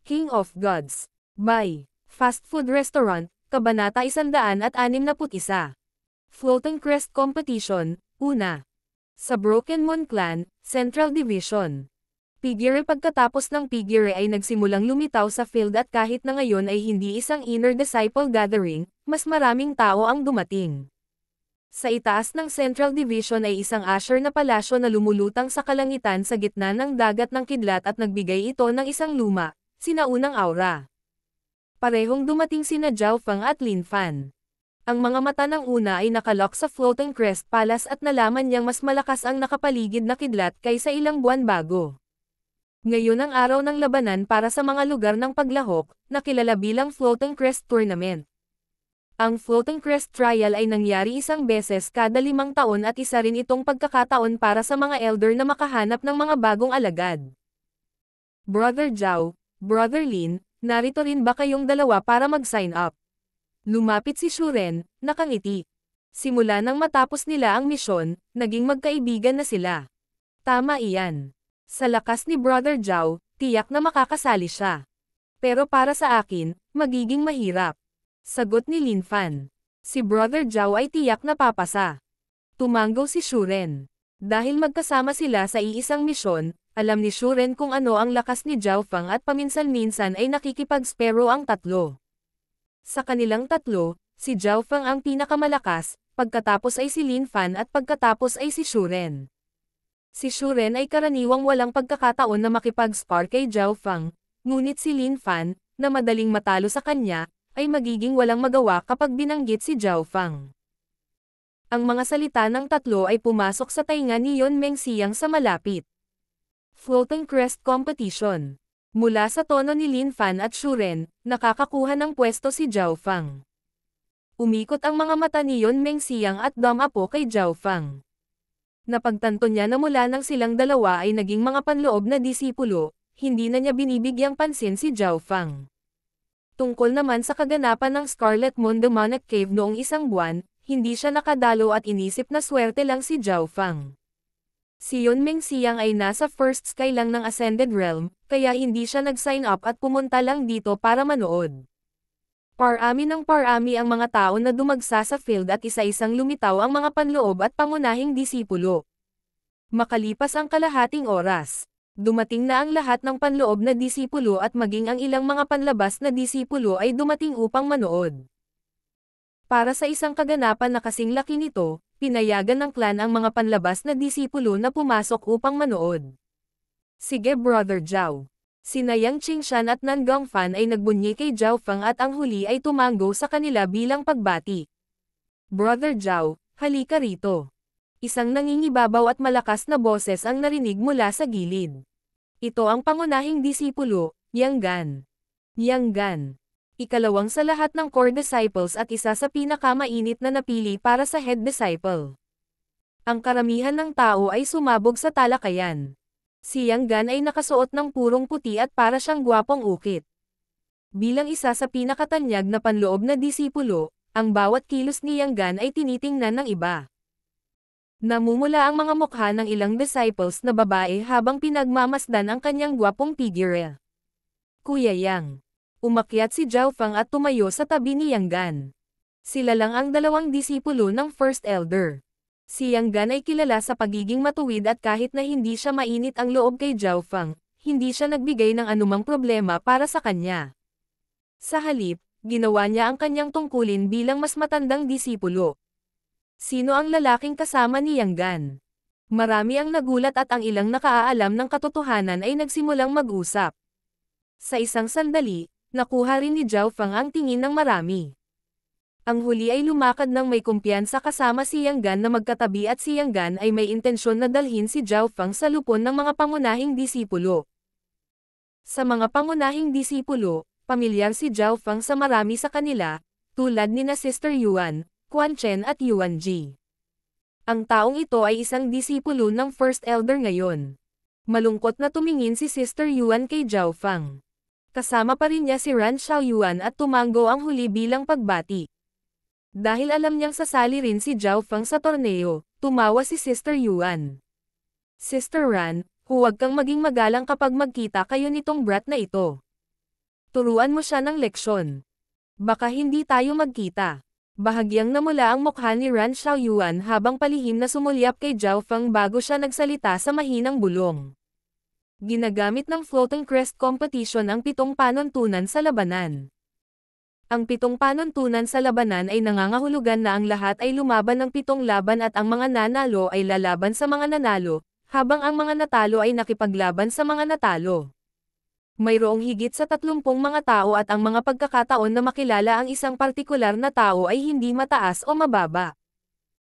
King of Gods. By Fast Food Restaurant, Kabanata 161. Floating Crest Competition, una. Sa Broken Moon Clan, Central Division. Piggyre. Pagkatapos ng Piggyre ay nagsimulang lumitaw sa field at kahit na ngayon ay hindi isang inner disciple gathering, mas maraming tao ang dumating. Sa itaas ng Central Division ay isang Asher na palasyo na lumulutang sa kalangitan sa gitna ng dagat ng kidlat at nagbigay ito ng isang luma, sinaunang aura. Parehong dumating sina Zhao Feng at Lin Fan. Ang mga mata ng una ay nakalock sa Floating Crest Palace at nalaman niyang mas malakas ang nakapaligid na kidlat kaysa ilang buwan bago. Ngayon ang araw ng labanan para sa mga lugar ng paglahok, na kilala bilang Floating Crest Tournament. Ang Floating Crest Trial ay nangyari isang beses kada 5 taon at isa rin itong pagkakataon para sa mga elder na makahanap ng mga bagong alagad. Brother Zhao, Brother Lin, narito rin ba kayong dalawa para mag-sign up? Lumapit si Shuren, nakangiti. Simula nang matapos nila ang misyon, naging magkaibigan na sila. Tama iyan. Sa lakas ni Brother Zhao, tiyak na makakasali siya. Pero para sa akin, magiging mahirap. Sagot ni Lin Fan. Si Brother Zhao ay tiyak na papasa. Tumanggo si Shuren. Dahil magkasama sila sa iisang misyon, alam ni Shuren kung ano ang lakas ni Zhao Feng at paminsan-minsan ay nakikipag-spero ang tatlo. Sa kanilang tatlo, si Zhao Feng ang pinakamalakas, pagkatapos ay si Lin Fan at pagkatapos ay si Shuren. Si Shuren ay karaniwang walang pagkakataon na makipag-spar kay Zhao Feng, ngunit si Lin Fan, na madaling matalo sa kanya, ay magiging walang magawa kapag binanggit si Zhao Feng. Ang mga salita ng tatlo ay pumasok sa tainga ni Yon Mengxiang sa malapit. Floating Crest Competition. Mula sa tono ni Lin Fan at Shuren, nakakakuha ng pwesto si Zhao Feng. Umikot ang mga mata ni Yon Mengxiang at dumapo kay Zhao Feng. Napagtanto niya na mula nang silang dalawa ay naging mga panloob na disipulo, hindi na niya binibigyang pansin si Zhao Feng. Tungkol naman sa kaganapan ng Scarlet Moon Demonic Cave noong isang buwan, hindi siya nakadalo at inisip na swerte lang si Zhao Feng. Si Yon Mengxiang ay nasa First Sky lang ng Ascended Realm, kaya hindi siya nag-sign up at pumunta lang dito para manood. Parami ng parami ang mga tao na dumagsa sa field at isa-isang lumitaw ang mga panloob at pangunahing disipulo. Makalipas ang kalahating oras, dumating na ang lahat ng panloob na disipulo at maging ang ilang mga panlabas na disipulo ay dumating upang manood. Para sa isang kaganapan na kasing laki nito, pinayagan ng clan ang mga panlabas na disipulo na pumasok upang manood. Sige Brother Zhao. Sina Yang Qingshan at Nan Gongfan ay nagbunyi kay Zhao Feng at ang huli ay tumanggo sa kanila bilang pagbati. Brother Zhao, halika rito. Isang nangingibabaw at malakas na boses ang narinig mula sa gilid. Ito ang pangunahing disipulo, Yang Gan. Yang Gan. Ikalawang sa lahat ng core disciples at isa sa pinakamainit na napili para sa head disciple. Ang karamihan ng tao ay sumabog sa talakayan. Si Yang Gan ay nakasuot ng purong puti at para siyang gwapong ukit. Bilang isa sa pinakatanyag na panloob na disipulo, ang bawat kilos ni Yang Gan ay tinitingnan ng iba. Namumula ang mga mukha ng ilang disciples na babae habang pinagmamasdan ang kanyang gwapong figure. Kuya Yang. Umakyat si Zhao Feng at tumayo sa tabi ni Yang Gan. Sila lang ang dalawang disipulo ng First Elder. Si Yang Gan ay kilala sa pagiging matuwid at kahit na hindi siya mainit ang loob kay Zhao Feng, hindi siya nagbigay ng anumang problema para sa kanya. Sa halip, ginawa niya ang kanyang tungkulin bilang mas matandang disipulo. Sino ang lalaking kasama ni Yang Gan? Marami ang nagulat at ang ilang nakaalam ng katotohanan ay nagsimulang mag-usap. Sa isang sandali, nakuha rin ni Zhao Feng ang tingin ng marami. Ang huli ay lumakad ng may kumpiyansa kasama si Yang Gan na magkatabi at si Yang Gan ay may intensyon na dalhin si Zhao Feng sa lupon ng mga pangunahing disipulo. Sa mga pangunahing disipulo, pamilyar si Zhao Feng sa marami sa kanila, tulad ni na Sister Yuan, Quan Chen at Yuan Ji. Ang taong ito ay isang disipulo ng First Elder ngayon. Malungkot na tumingin si Sister Yuan kay Zhao Feng. Kasama pa rin niya si Ran Xiaoyuan at tumanggo ang huli bilang pagbati. Dahil alam niyang sasali rin si Zhao Feng sa torneo, tumawa si Sister Yuan. Sister Ran, huwag kang maging magalang kapag magkita kayo nitong brat na ito. Turuan mo siya ng leksyon. Baka hindi tayo magkita. Bahagyang namula ang mukha ni Ran Xiaoyuan habang palihim na sumulyap kay Zhao Feng bago siya nagsalita sa mahinang bulong. Ginagamit ng Floating Crest Competition ang 7 panuntunan sa labanan. Ang 7 panuntunan sa labanan ay nangangahulugan na ang lahat ay lumaban ng 7 laban at ang mga nanalo ay lalaban sa mga nanalo, habang ang mga natalo ay nakipaglaban sa mga natalo. Mayroong higit sa 30 mga tao at ang mga pagkakataon na makilala ang isang partikular na tao ay hindi mataas o mababa.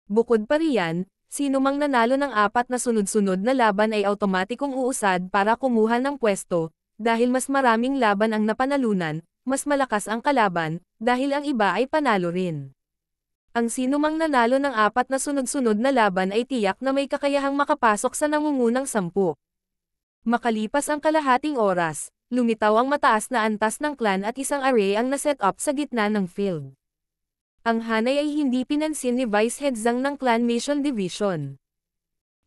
Bukod pa riyan, sino mang nanalo ng 4 na sunod-sunod na laban ay automatikong uusad para kumuha ng pwesto, dahil mas maraming laban ang napanalunan, mas malakas ang kalaban, dahil ang iba ay panalo rin. Ang sino mang nanalo ng 4 na sunod-sunod na laban ay tiyak na may kakayahang makapasok sa nangungunang 10. Makalipas ang kalahating oras, lumitaw ang mataas na antas ng clan at isang array ang naset up sa gitna ng field. Ang hanay ay hindi pinansin ni Vice Head Zhang ng Clan Mission Division.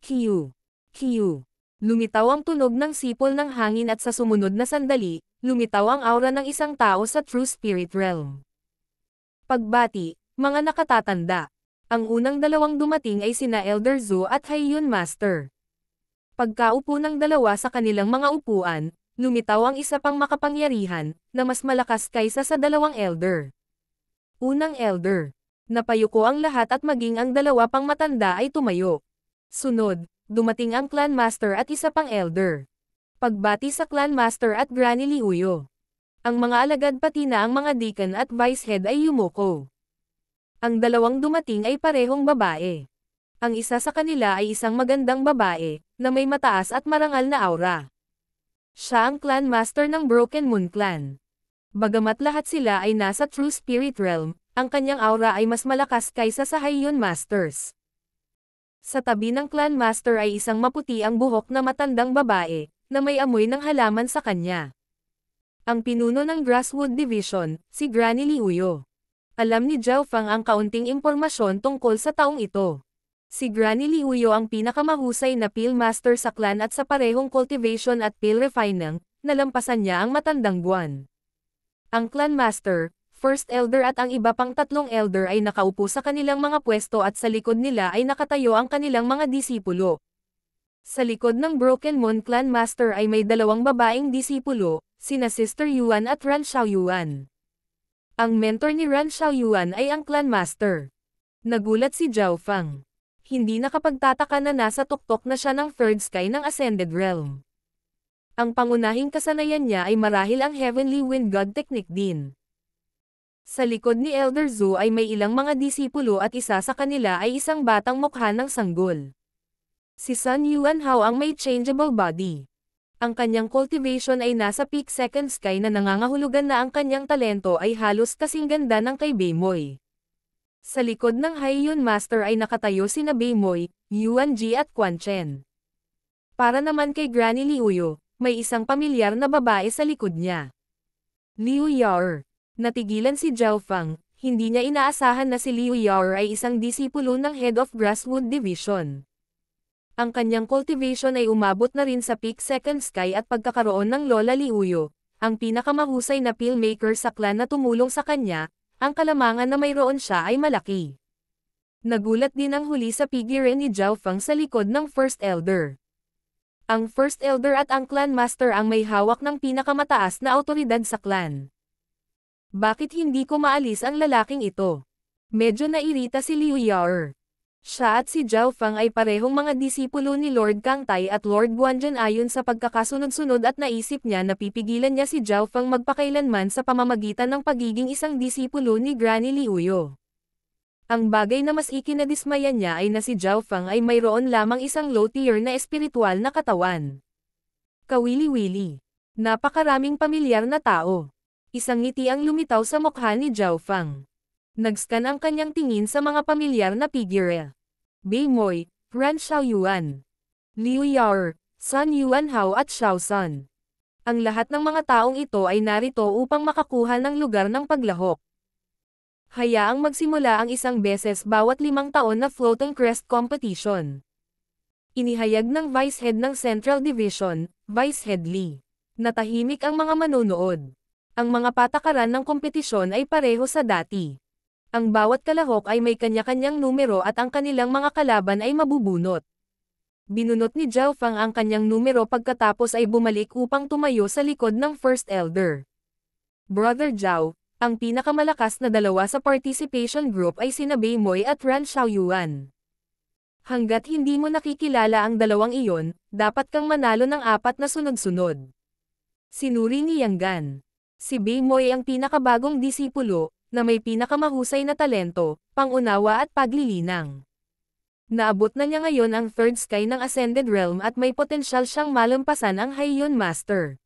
Q. Lumitaw ang tunog ng sipol ng hangin at sa sumunod na sandali, lumitaw ang aura ng isang tao sa True Spirit Realm. Pagbati, mga nakatatanda. Ang unang dalawang dumating ay sina Elder Zhu at Haiyun Master. Pagkaupo ng dalawa sa kanilang mga upuan, lumitaw ang isa pang makapangyarihan, na mas malakas kaysa sa dalawang elder. Unang elder. Napayuko ang lahat at maging ang dalawa pang matanda ay tumayo. Sunod, dumating ang Clan Master at isa pang elder. Pagbati sa Clan Master at Granny Liuyo. Ang mga alagad pati na ang mga deacon at vice head ay yumuko. Ang dalawang dumating ay parehong babae. Ang isa sa kanila ay isang magandang babae, na may mataas at marangal na aura. Siya ang Clan Master ng Broken Moon Clan. Bagamat lahat sila ay nasa True Spirit Realm, ang kanyang aura ay mas malakas kaysa sa Haiyun Masters. Sa tabi ng Clan Master ay isang maputi ang buhok na matandang babae, na may amoy ng halaman sa kanya. Ang pinuno ng Grasswood Division, si Granny Liuyo. Alam ni Zhao Feng ang kaunting impormasyon tungkol sa taong ito. Si Granny Liuyo ang pinakamahusay na Peel Master sa clan at sa parehong cultivation at Peel Refining, nalampasan niya ang matandang buwan. Ang Clan Master, First Elder at ang iba pang 3 Elder ay nakaupo sa kanilang mga pwesto at sa likod nila ay nakatayo ang kanilang mga disipulo. Sa likod ng Broken Moon Clan Master ay may 2 babaeng disipulo, sina Sister Yuan at Ran Xiaoyuan. Ang mentor ni Ran Xiaoyuan ay ang Clan Master. Nagulat si Zhao Feng. Hindi nakapagtataka na nasa tuktok na siya ng Third Sky ng Ascended Realm. Ang pangunahing kasanayan niya ay marahil ang Heavenly Wind God Technique din. Sa likod ni Elder Zhu ay may ilang mga disipulo at isa sa kanila ay isang batang mukha ng sanggol. Si Sun Yuan Hao ang may changeable body. Ang kanyang cultivation ay nasa peak second sky na nangangahulugan na ang kanyang talento ay halos kasing ganda ng kay Beimoy. Sa likod ng Haiyun Master ay nakatayo sina Beimoy, Yuan Ji at Quan Chen. Para naman kay Granny Liuyo, may isang pamilyar na babae sa likod niya. Liu Yao. Natigilan si Zhao Feng, hindi niya inaasahan na si Liu Yao ay isang disipulo ng Head of Grasswood Division. Ang kanyang cultivation ay umabot na rin sa peak second sky at pagkakaroon ng Lola Liuyo, ang pinakamahusay na peel maker sa clan na tumulong sa kanya, ang kalamangan na mayroon siya ay malaki. Nagulat din ang huli sa figure ni Zhao Feng sa likod ng First Elder. Ang First Elder at ang Clan Master ang may hawak ng pinakamataas na awtoridad sa clan. Bakit hindi ko maalis ang lalaking ito? Medyo nairita si Liu Yao. Siya at si Zhao Feng ay parehong mga disipulo ni Lord Kang Tai at Lord Guanzhen ayon sa pagkakasunod-sunod at naisip niya na pipigilan niya si Zhao Feng magpakailanman sa pamamagitan ng pagiging isang disipulo ni Granny Liuyo. Ang bagay na mas ikinadismaya niya ay na si Zhao Feng ay mayroon lamang isang low-tier na espiritual na katawan. Kawili-wili. Napakaraming pamilyar na tao. Isang ngiti ang lumitaw sa mukha ni Zhao Feng. Nag-scan ang kanyang tingin sa mga pamilyar na figure. Beimoy, Ran Xiaoyuan, Liu Yao, Sun Yuan Hao at Xiao Sun. Ang lahat ng mga taong ito ay narito upang makakuha ng lugar ng paglahok. Hayaang magsimula ang isang beses bawat 5 taon na Floating Crest Competition. Inihayag ng Vice Head ng Central Division, Vice Head Lee. Natahimik ang mga manonood. Ang mga patakaran ng kompetisyon ay pareho sa dati. Ang bawat kalahok ay may kanya-kanyang numero at ang kanilang mga kalaban ay mabubunot. Binunot ni Zhao Fang ang kanyang numero pagkatapos ay bumalik upang tumayo sa likod ng First Elder. Brother Zhao, ang pinakamalakas na dalawa sa participation group ay sina Beimoy at Ran Xiaoyuan. Hanggat hindi mo nakikilala ang dalawang iyon, dapat kang manalo ng 4 na sunod-sunod. Sinuri ni Yang Gan. Si Beimoy ang pinakabagong disipulo, na may pinakamahusay na talento, pangunawa at paglilinang. Naabot na niya ngayon ang third sky ng Ascended Realm at may potensyal siyang malampasan ang Haiyan Master.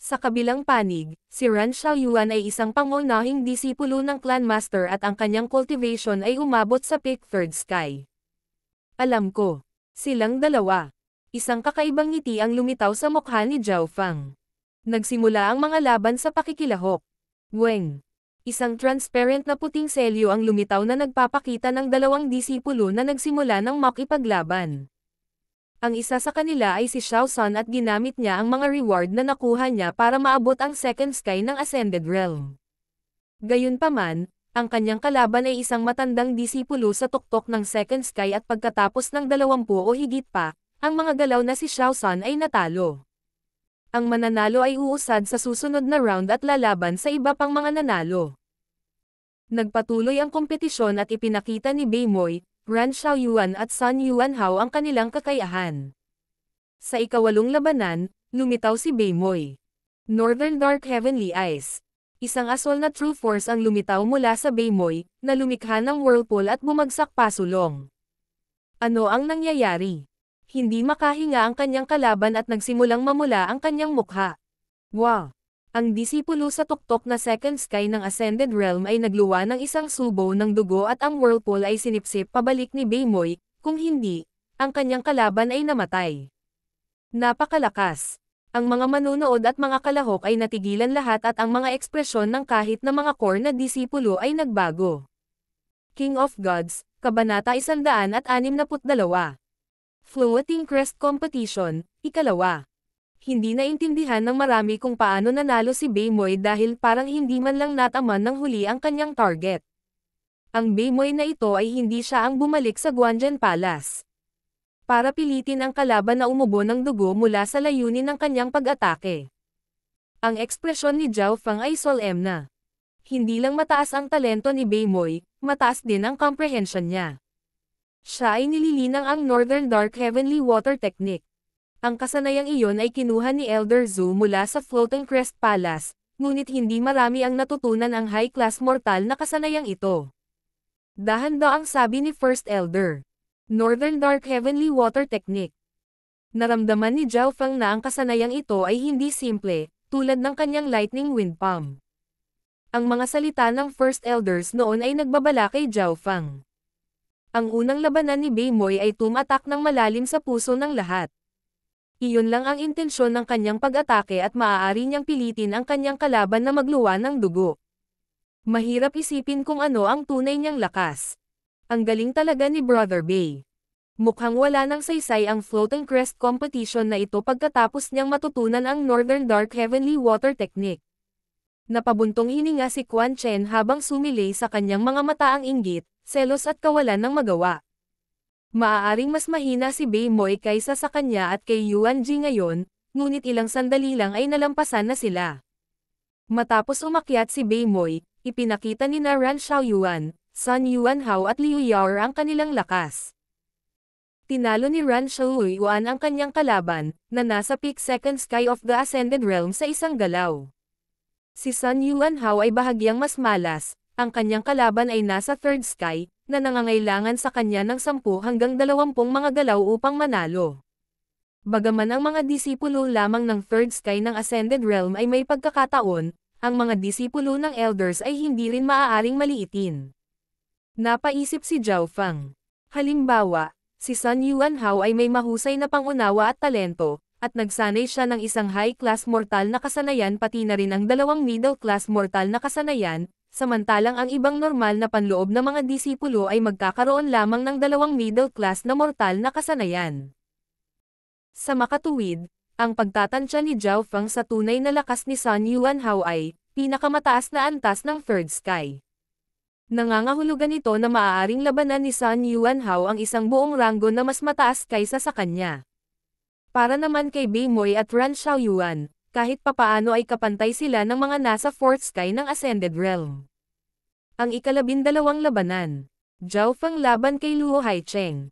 Sa kabilang panig, si Ran Xiaoyuan ay isang pangunahing disipulo ng Clan Master at ang kanyang cultivation ay umabot sa peak third sky. Alam ko. Silang dalawa. Isang kakaibang ngiti ang lumitaw sa mukha ni Zhao Fang. Nagsimula ang mga laban sa pakikilahok. Weng. Isang transparent na puting selyo ang lumitaw na nagpapakita ng dalawang disipulo na nagsimula ng makipaglaban. Ang isa sa kanila ay si Xiao San at ginamit niya ang mga reward na nakuha niya para maabot ang second sky ng Ascended Realm. Gayunpaman, ang kanyang kalaban ay isang matandang disipulo sa tuktok ng second sky at pagkatapos ng 20 o higit pa, ang mga galaw na si Xiao San ay natalo. Ang mananalo ay uusad sa susunod na round at lalaban sa iba pang mga nanalo. Nagpatuloy ang kompetisyon at ipinakita ni Beimoy, Ran Xiaoyuan at Sun Yuanhao ang kanilang kakayahan. Sa ikawalong labanan, lumitaw si Beimoy. Northern Dark Heavenly Eyes. Isang asol na true force ang lumitaw mula sa Beimoy, na lumikha ng whirlpool at bumagsak pasulong. Ano ang nangyayari? Hindi makahinga ang kanyang kalaban at nagsimulang mamula ang kanyang mukha. Wow! Ang disipulo sa tuktok na second sky ng Ascended Realm ay nagluwa ng isang subo ng dugo at ang whirlpool ay sinipsip pabalik ni Beimoy, kung hindi, ang kanyang kalaban ay namatay. Napakalakas! Ang mga manunood at mga kalahok ay natigilan lahat at ang mga ekspresyon ng kahit na mga core na disipulo ay nagbago. King of Gods, Kabanata 162. Floating Crest Competition, ikalawa. Hindi naintindihan ng marami kung paano nanalo si Beimoy dahil parang hindi man lang nataman ng huli ang kanyang target. Ang Beimoy na ito ay hindi siya ang bumalik sa Guanzhen Palace para pilitin ang kalaban na umubo ng dugo mula sa layunin ng kanyang pag-atake. Ang ekspresyon ni Zhao Fang ay solemn. Hindi lang mataas ang talento ni Beimoy, mataas din ang comprehension niya. Siya ay nililinang ang Northern Dark Heavenly Water Technique. Ang kasanayang iyon ay kinuha ni Elder Zhu mula sa Floating Crest Palace, ngunit hindi marami ang natutunan ang high-class mortal na kasanayang ito. Dahan-daang sabi ni First Elder. Northern Dark Heavenly Water Technique. Naramdaman ni Zhao Fang na ang kasanayang ito ay hindi simple, tulad ng kanyang Lightning Wind Palm. Ang mga salita ng First Elders noon ay nagbabala kay Zhao Fang. Ang unang labanan ni Beimoy ay tumatak ng malalim sa puso ng lahat. Iyon lang ang intensyon ng kanyang pag-atake at maaari niyang pilitin ang kanyang kalaban na magluwa ng dugo. Mahirap isipin kung ano ang tunay niyang lakas. Ang galing talaga ni Brother Bei. Mukhang wala nang saysay ang Floating Crest Competition na ito pagkatapos niyang matutunan ang Northern Dark Heavenly Water Technique. Napabuntong hininga si Quan Chen habang sumilay sa kanyang mga mata ang inggit, selos at kawalan ng magawa. Maaaring mas mahina si Beimoy kaysa sa kanya at kay Yuan Ji ngayon, ngunit ilang sandali lang ay nalampasan na sila. Matapos umakyat si Beimoy, ipinakita ni Ran Xiaoyuan, Sun Yuanhao at Liu Yao ang kanilang lakas. Tinalo ni Ran Xiaoyuan ang kanyang kalaban, na nasa peak second sky of the Ascended Realm sa isang galaw. Si Sun Yuanhao ay bahagyang mas malas, ang kanyang kalaban ay nasa third sky, na nangangailangan sa kanya ng 10 hanggang 20 mga galaw upang manalo. Bagaman ang mga disipulo lamang ng third sky ng Ascended Realm ay may pagkakataon, ang mga disipulo ng Elders ay hindi rin maaaring maliitin. Napaisip si Zhao Fang. Halimbawa, si Sun Yuanhao ay may mahusay na pangunawa at talento, at nagsanay siya ng isang high-class mortal na kasanayan pati na rin ang 2 middle-class mortal na kasanayan, samantalang ang ibang normal na panloob na mga disipulo ay magkakaroon lamang ng 2 middle-class na mortal na kasanayan. Sa makatuwid, Ang pagtatansya ni Zhao Feng sa tunay na lakas ni Sun Yuanhao ay pinakamataas na antas ng Third Sky. Nangangahulugan ito na maaaring labanan ni Sun Yuanhao ang isang buong ranggo na mas mataas kaysa sa kanya. Para naman kay Bei Moi at Ran Xiaoyuan, kahit papaano ay kapantay sila ng mga nasa Fourth Sky ng Ascended Realm. Ang ika-12 labanan. Zhao Feng laban kay Luo Haicheng.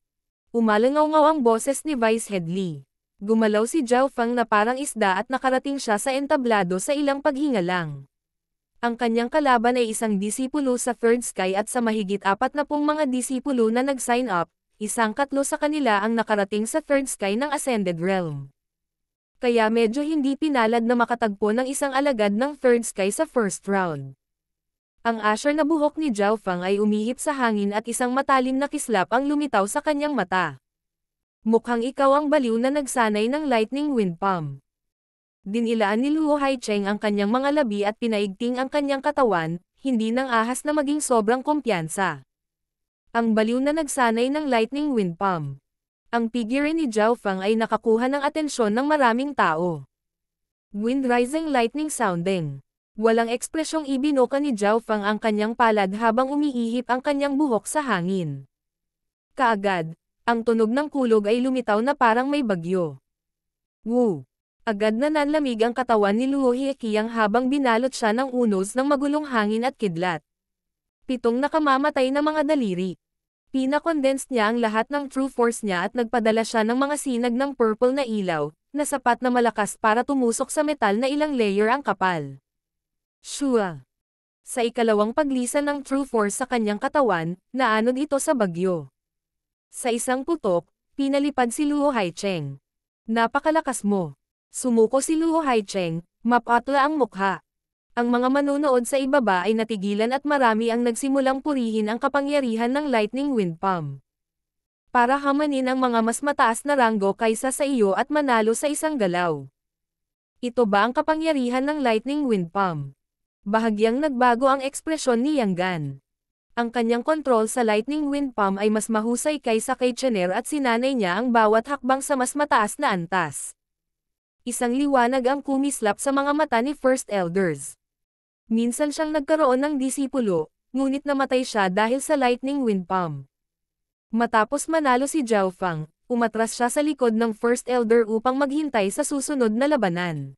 Umalangaw-ngaw ang boses ni Vice Head Li. Gumalaw si Zhao Feng na parang isda at nakarating siya sa entablado sa ilang paghinga lang. Ang kanyang kalaban ay isang disipulo sa Third Sky at sa mahigit 40 mga disipulo na nag-sign up, 1/4 sa kanila ang nakarating sa Third Sky ng Ascended Realm. Kaya medyo hindi pinalad na makatagpo ng isang alagad ng Third Sky sa first round. Ang asyar na buhok ni Zhao Feng ay umihip sa hangin at isang matalim na kislap ang lumitaw sa kanyang mata. Mukhang ikaw ang baliw na nagsanay ng Lightning Wind Palm. Dinilaan ni Luo Haicheng ang kanyang mga labi at pinaigting ang kanyang katawan, hindi nang ahas na maging sobrang kumpiyansa. Ang baliw na nagsanay ng Lightning Wind Palm. Ang figure ni Zhao Feng ay nakakuha ng atensyon ng maraming tao. Wind Rising Lightning Sounding. Walang ekspresyong ibinuka ni Zhao Feng ang kanyang palad habang umiihip ang kanyang buhok sa hangin. Kaagad, ang tunog ng kulog ay lumitaw na parang may bagyo. Woo! Agad na nanlamig ang katawan ni Luo Hieqiang habang binalot siya ng unos ng magulong hangin at kidlat. 7 nakamamatay na mga daliri. Pinakondensed niya ang lahat ng true force niya at nagpadala siya ng mga sinag ng purple na ilaw, na sapat na malakas para tumusok sa metal na ilang layer ang kapal. Shua! Sa ikalawang paglisan ng true force sa kanyang katawan, naanod ito sa bagyo. Sa isang putok, pinalipad si Luo Haicheng. Napakalakas mo! Sumuko si Luo Haicheng, mapatla ang mukha. Ang mga manunood sa ibaba ay natigilan at marami ang nagsimulang purihin ang kapangyarihan ng Lightning Wind Palm. Para hamanin ang mga mas mataas na ranggo kaysa sa iyo at manalo sa isang galaw. Ito ba ang kapangyarihan ng Lightning Wind Palm? Bahagyang nagbago ang ekspresyon ni Yang Gan. Ang kanyang kontrol sa Lightning Wind Palm ay mas mahusay kaysa kay Chener at sinanay niya ang bawat hakbang sa mas mataas na antas. Isang liwanag ang kumislap sa mga mata ni First Elders. Minsan siyang nagkaroon ng disipulo, ngunit namatay siya dahil sa Lightning Wind Palm. Matapos manalo si Zhao Feng, umatras siya sa likod ng First Elder upang maghintay sa susunod na labanan.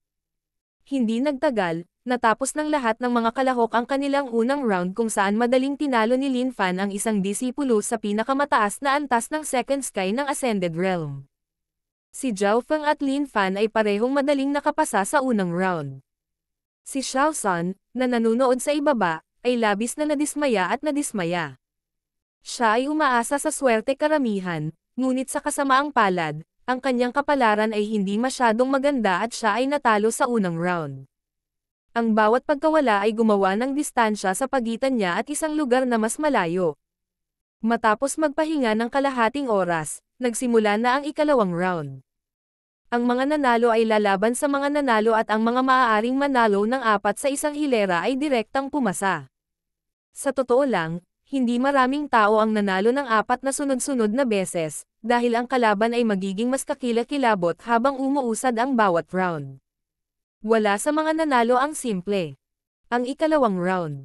Hindi nagtagal, natapos ng lahat ng mga kalahok ang kanilang unang round kung saan madaling tinalo ni Lin Fan ang isang disipulo sa pinakamataas na antas ng Second Sky ng Ascended Realm. Si Zhao Feng at Lin Fan ay parehong madaling nakapasa sa unang round. Si Xiao Sun, na nanunood sa ibaba, ay labis na nadismaya at nadismaya. Siya ay umaasa sa swerte karamihan, ngunit sa kasamaang palad, ang kanyang kapalaran ay hindi masyadong maganda at siya ay natalo sa unang round. Ang bawat pagkawala ay gumawa ng distansya sa pagitan niya at isang lugar na mas malayo. Matapos magpahinga ng kalahating oras, nagsimula na ang ikalawang round. Ang mga nanalo ay lalaban sa mga nanalo at ang mga maaaring manalo ng 4 sa isang hilera ay direktang pumasa. Sa totoo lang, hindi maraming tao ang nanalo ng 4 na sunod-sunod na beses, dahil ang kalaban ay magiging mas kakilakilabot habang umuusad ang bawat round. Wala sa mga nanalo ang simple. Ang ikalawang round.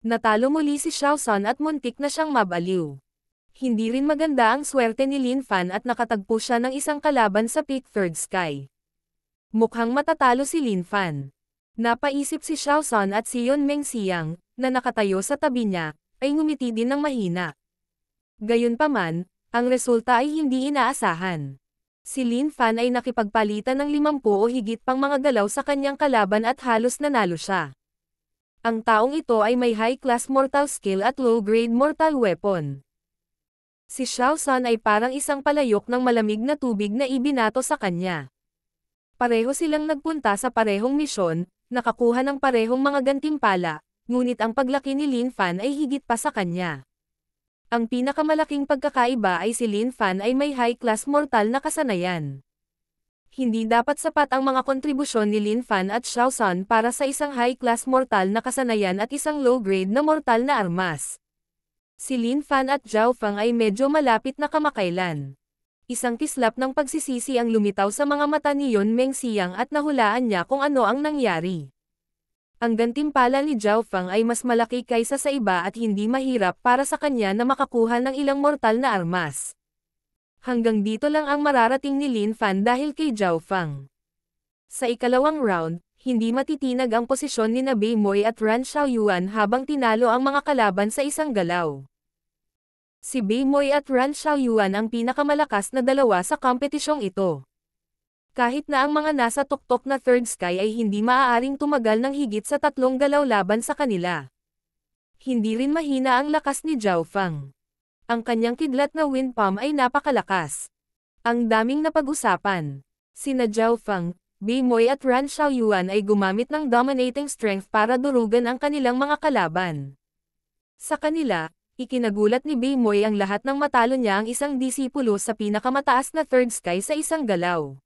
Natalo muli si Xiao Sun at muntik na siyang mabaliw. Hindi rin maganda ang swerte ni Lin Fan at nakatagpo siya ng isang kalaban sa peak Third Sky. Mukhang matatalo si Lin Fan. Napaisip si Xiao Sun at si Yon Mengxiang, na nakatayo sa tabi niya, ay ngumiti din ng mahina. Gayunpaman, ang resulta ay hindi inaasahan. Si Lin Fan ay nakipagpalitan ng 50 o higit pang mga galaw sa kanyang kalaban at halos nanalo siya. Ang taong ito ay may high-class mortal skill at low-grade mortal weapon. Si Xiao Sun ay parang isang palayok ng malamig na tubig na ibinato sa kanya. Pareho silang nagpunta sa parehong misyon, nakakuha ng parehong mga gantimpala, ngunit ang paglaki ni Lin Fan ay higit pa sa kanya. Ang pinakamalaking pagkakaiba ay si Lin Fan ay may high-class mortal na kasanayan. Hindi dapat sapat ang mga kontribusyon ni Lin Fan at Xiao Sun para sa isang high-class mortal na kasanayan at isang low-grade na mortal na armas. Si Lin Fan at Zhao Feng ay medyo malapit na kamakailan. Isang kislap ng pagsisisi ang lumitaw sa mga mata ni Yon Mengxiang at nahulaan niya kung ano ang nangyari. Ang gantimpala ni Zhao Feng ay mas malaki kaysa sa iba at hindi mahirap para sa kanya na makakuha ng ilang mortal na armas. Hanggang dito lang ang mararating ni Lin Fan dahil kay Zhao Feng. Sa ikalawang round, hindi matitinag ang posisyon ni Bei Moy at Ran Xiaoyuan habang tinalo ang mga kalaban sa isang galaw. Si Bei Moy at Ran Xiaoyuan ang pinakamalakas na dalawa sa kompetisyong ito. Kahit na ang mga nasa tuktok na third sky ay hindi maaaring tumagal ng higit sa 3 galaw laban sa kanila. Hindi rin mahina ang lakas ni Zhao Feng. Ang kanyang kidlat na wind palm ay napakalakas. Ang daming napag-usapan. Sina Zhao Feng, Bei Moy at Ran Xiaoyuan ay gumamit ng dominating strength para durugan ang kanilang mga kalaban. Sa kanila, ikinagulat ni Bei Moy ang lahat ng matalo niya ang isang disipulo sa pinakamataas na third sky sa isang galaw.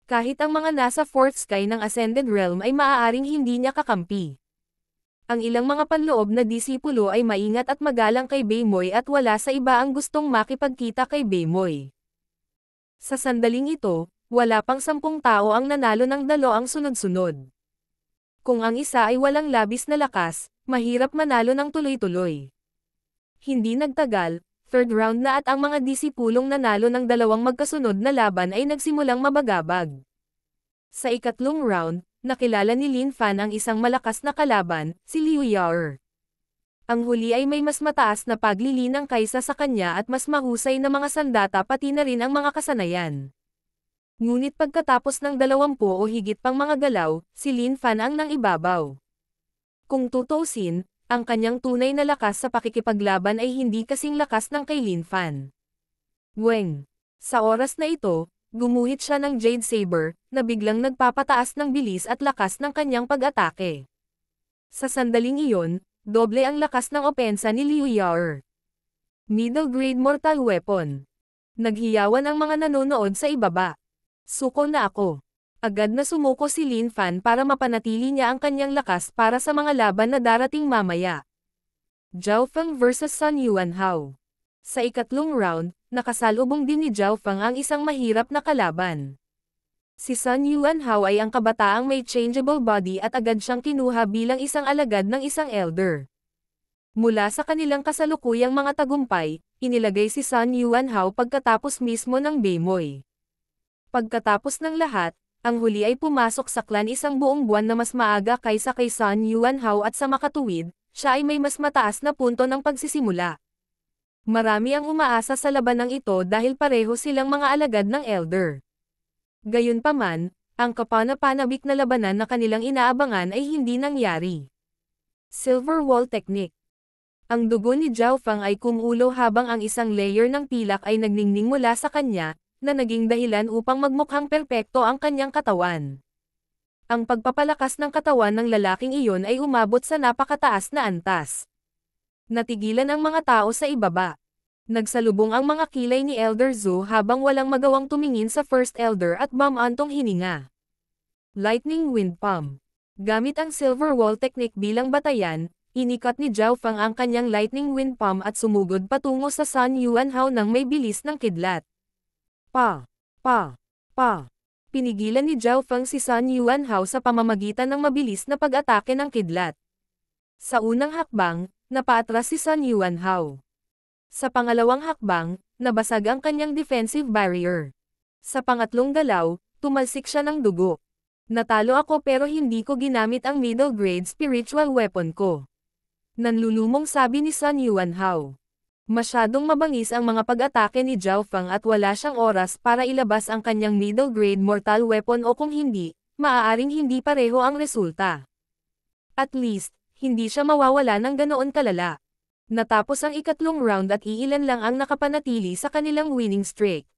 Kahit ang mga nasa fourth sky ng Ascended Realm ay maaaring hindi niya kakampi. Ang ilang mga panloob na disipulo ay maingat at magalang kay Bei Moy at wala sa iba ang gustong makipagkita kay Bei Moy. Sa sandaling ito, wala pang 10 tao ang nanalo ng ang sunod-sunod. Kung ang isa ay walang labis na lakas, mahirap manalo ng tuloy-tuloy. Hindi nagtagal, third round na at ang mga disipulong nanalo ng 2 magkasunod na laban ay nagsimulang mabagabag. Sa ikatlong round, nakilala ni Lin Fan ang isang malakas na kalaban, si Liu Yao. Ang huli ay may mas mataas na paglilinang kaysa sa kanya at mas mahusay na mga sandata pati na rin ang mga kasanayan. Ngunit pagkatapos ng 20 o higit pang mga galaw, si Lin Fan ang nangibabaw. Kung tutuusin, ang kanyang tunay na lakas sa pakikipaglaban ay hindi kasing lakas ng kay Lin Fan. Weng. Sa oras na ito, gumuhit siya ng Jade Saber, na biglang nagpapataas ng bilis at lakas ng kanyang pag-atake. Sa sandaling iyon, doble ang lakas ng opensa ni Liu Yao. Middle grade mortal weapon. Naghiyawan ang mga nanonood sa ibaba. Suko na ako. Agad na sumuko si Lin Fan para mapanatili niya ang kanyang lakas para sa mga laban na darating mamaya. Zhao Feng vs Sun Yuanhao. Sa ikatlong round, nakasalubong din ni Zhao Feng ang isang mahirap na kalaban. Si Sun Yuanhao ay ang kabataang may changeable body at agad siyang kinuha bilang isang alagad ng isang elder. Mula sa kanilang kasalukuyang mga tagumpay, inilagay si Sun Yuanhao pagkatapos mismo ng Bei Moy. Pagkatapos ng lahat, ang huli ay pumasok sa clan isang buong buwan na mas maaga kaysa kay Sun Yuanhao at sa makatuwid, siya ay may mas mataas na punto ng pagsisimula. Marami ang umaasa sa labanang ito dahil pareho silang mga alagad ng elder. Gayunpaman, ang kapana-panabik na labanan na kanilang inaabangan ay hindi nangyari. Silver Wall Technique. Ang dugo ni Zhao Feng ay kumulo habang ang isang layer ng pilak ay nagningning mula sa kanya, na naging dahilan upang magmukhang perpekto ang kanyang katawan. Ang pagpapalakas ng katawan ng lalaking iyon ay umabot sa napakataas na antas. Natigilan ang mga tao sa ibaba. Nagsalubong ang mga kilay ni Elder Zhou habang walang magawang tumingin sa First Elder at bumantong hininga. Lightning Wind Palm. Gamit ang Silver Wall Technique bilang batayan, inikat ni Zhao Feng ang kanyang Lightning Wind Palm at sumugod patungo sa Sun Yuanhao ng may bilis ng kidlat. Pa! Pinigilan ni Zhao Feng si Sun Yuanhao sa pamamagitan ng mabilis na pag-atake ng kidlat. Sa unang hakbang, napaatras si Sun Yuanhao. Sa pangalawang hakbang, nabasag ang kanyang defensive barrier. Sa pangatlong galaw, tumalsik siya ng dugo. Natalo ako pero hindi ko ginamit ang middle grade spiritual weapon ko. Nanlulumong sabi ni Sun Yuanhao. Masyadong mabangis ang mga pag-atake ni Zhao Feng at wala siyang oras para ilabas ang kanyang middle grade mortal weapon o kung hindi, maaaring hindi pareho ang resulta. At least, hindi siya mawawala ng ganoon kalala. Natapos ang ikatlong round at iilan lang ang nakapanatili sa kanilang winning streak.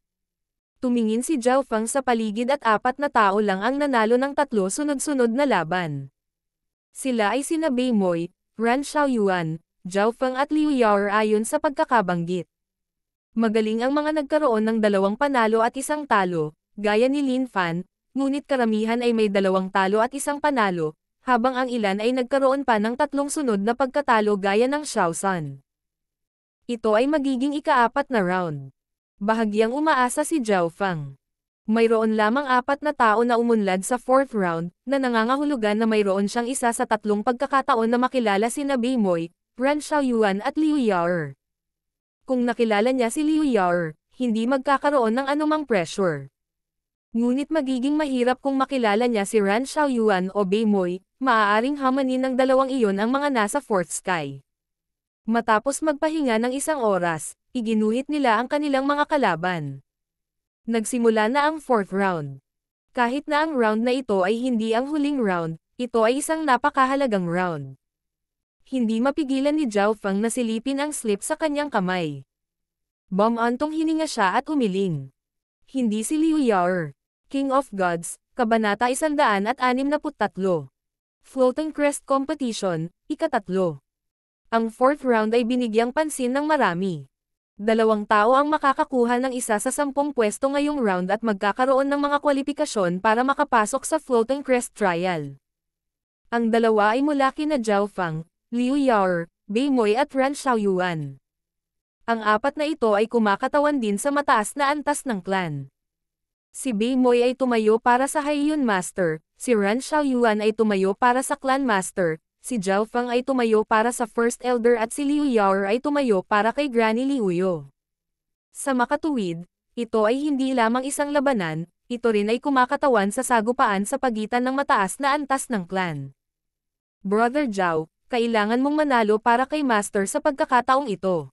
Tumingin si Zhao Feng sa paligid at 4 na tao lang ang nanalo ng 3 sunod-sunod na laban. Sila ay sina Bei Moy, Ran Xiaoyuan, Zhao Feng at Liu Yao ayon sa pagkakabanggit. Magaling ang mga nagkaroon ng 2 panalo at 1 talo, gaya ni Lin Fan, ngunit karamihan ay may 2 talo at 1 panalo, habang ang ilan ay nagkaroon pa ng 3 sunod na pagkatalo gaya ng Xiao Sun. Ito ay magiging ika-4 na round. Bahagyang umaasa si Zhao Fang. Mayroon lamang 4 na tao na umunlad sa 4th round, na nangangahulugan na mayroon siyang isa sa 3 pagkakataon na makilala sina Beimoy, Ran Xiaoyuan at Liu Yao. Kung nakilala niya si Liu Yao, hindi magkakaroon ng anumang pressure. Ngunit magiging mahirap kung makilala niya si Ran Xiaoyuan o Beimoy, maaaring hamanin ng dalawang iyon ang mga nasa 4th sky. Matapos magpahinga ng 1 oras, iginuhit nila ang kanilang mga kalaban. Nagsimula na ang 4th round. Kahit na ang round na ito ay hindi ang huling round, ito ay isang napakahalagang round. Hindi mapigilan ni Zhao Fang na silipin ang slip sa kanyang kamay. Bumantong hininga siya at umiling. Hindi si Liu Yao. King of Gods, Kabanata 163. Floating Crest Competition, ika-3. Ang 4th round ay binigyang pansin ng marami. 2 tao ang makakakuha ng isa sa 10 pwesto ngayong round at magkakaroon ng mga kwalifikasyon para makapasok sa Floating Crest Trial. Ang dalawa ay mula kina Zhao Fang, Liu Yao, Beimoy at Ran Xiaoyuan. Ang 4 na ito ay kumakatawan din sa mataas na antas ng clan. Si Beimoy ay tumayo para sa Haiyun Master, si Ran Xiaoyuan ay tumayo para sa Clan Master, si Zhao Fang ay tumayo para sa First Elder at si Liu Yao ay tumayo para kay Granny Liuyo. Sa makatuwid, ito ay hindi lamang isang labanan, ito rin ay kumakatawan sa sagupaan sa pagitan ng mataas na antas ng clan. Brother Zhao, kailangan mong manalo para kay Master sa pagkakataong ito.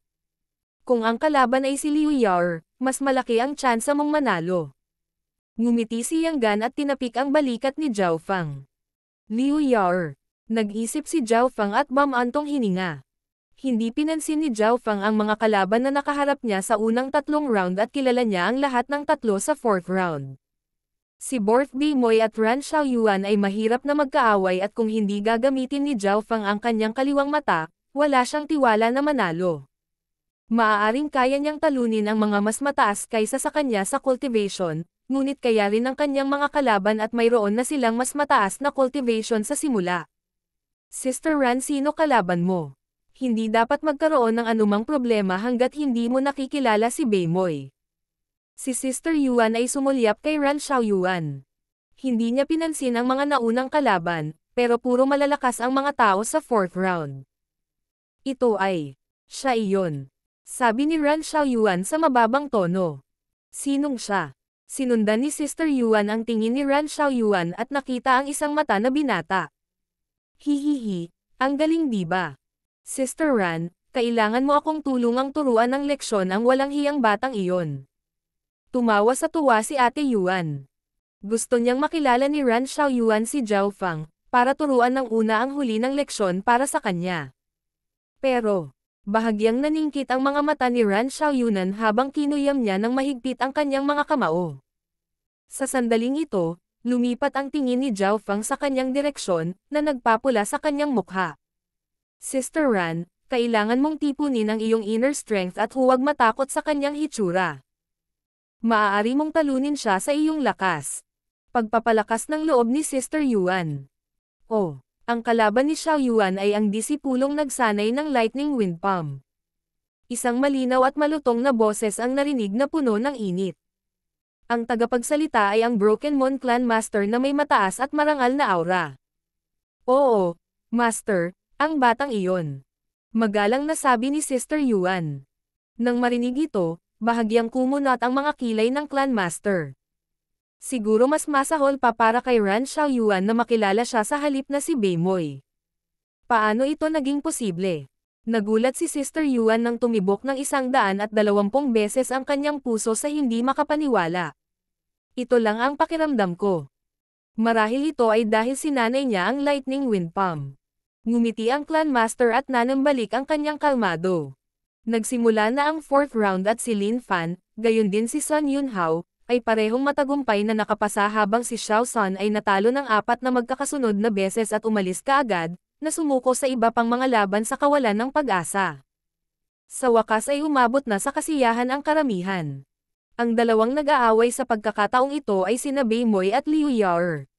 Kung ang kalaban ay si Liu Yao, mas malaki ang tsansa mong manalo. Ngumiti si Yang Gan at tinapik ang balikat ni Zhao Fang. Liu Yao. Nag-isip si Zhao Fang at bumantong hininga. Hindi pinansin ni Zhao Fang ang mga kalaban na nakaharap niya sa unang 3 round at kilala niya ang lahat ng 3 sa 4th round. Si Borth Beimoy at Ran Xiaoyuan ay mahirap na magkaaway at kung hindi gagamitin ni Zhao Fang ang kanyang kaliwang mata, wala siyang tiwala na manalo. Maaaring kaya niyang talunin ang mga mas mataas kaysa sa kanya sa cultivation, ngunit kaya rin ang kanyang mga kalaban at mayroon na silang mas mataas na cultivation sa simula. Sister Ran, sino kalaban mo? Hindi dapat magkaroon ng anumang problema hanggat hindi mo nakikilala si Beimoy. Si Sister Yuan ay sumulyap kay Ran Xiaoyuan. Hindi niya pinansin ang mga naunang kalaban, pero puro malalakas ang mga tao sa 4th round. Ito ay, siya iyon. Sabi ni Ran Xiaoyuan sa mababang tono. Sinong siya? Sinundan ni Sister Yuan ang tingin ni Ran Xiaoyuan at nakita ang isang mata na binata. Hihihi, ang galing diba? Sister Ran, kailangan mo akong tulungang turuan ng leksyon ang walang hiyang batang iyon. Tumawa sa tuwa si Ate Yuan. Gusto niyang makilala ni Ran Xiaoyuan si Zhao Fang, para turuan ng una ang huli ng leksyon para sa kanya. Pero, bahagyang naningkit ang mga mata ni Ran Xiaoyuan habang kinuyam niya ng mahigpit ang kanyang mga kamao. Sa sandaling ito, lumipat ang tingin ni Zhao Fang sa kanyang direksyon, na nagpapula sa kanyang mukha. Sister Ran, kailangan mong tipunin ang iyong inner strength at huwag matakot sa kanyang hitsura. Maaari mong talunin siya sa iyong lakas. Pagpapalakas ng loob ni Sister Yuan. Oh, ang kalaban ni Xiaoyuan ay ang disipulong nagsanay ng Lightning Wind Palm. Isang malinaw at malutong na boses ang narinig na puno ng init. Ang tagapagsalita ay ang Broken Moon Clan Master na may mataas at marangal na aura. Oo, Master, ang batang iyon. Magalang na sabi ni Sister Yuan. Nang marinig ito, bahagyang kumunat ang mga kilay ng Clan Master. Siguro mas masahol pa para kay Ran Xiaoyuan na makilala siya sa halip na si Beimoy. Paano ito naging posible? Nagulat si Sister Yuan nang tumibok ng 120 beses ang kanyang puso sa hindi makapaniwala. Ito lang ang pakiramdam ko. Marahil ito ay dahil sinanay niya ang Lightning Wind Palm. Ngumiti ang Clan Master at nanambalik ang kanyang kalmado. Nagsimula na ang 4th round at si Lin Fan, gayon din si Sun Yunhao, ay parehong matagumpay na nakapasa habang si Xiao Sun ay natalo ng 4 na magkakasunod na beses at umalis kaagad, na sumuko sa iba pang mga laban sa kawalan ng pag-asa. Sa wakas ay umabot na sa kasiyahan ang karamihan. Ang dalawang nag-aaway sa pagkakataong ito ay sina Beimoy at Liu Yao.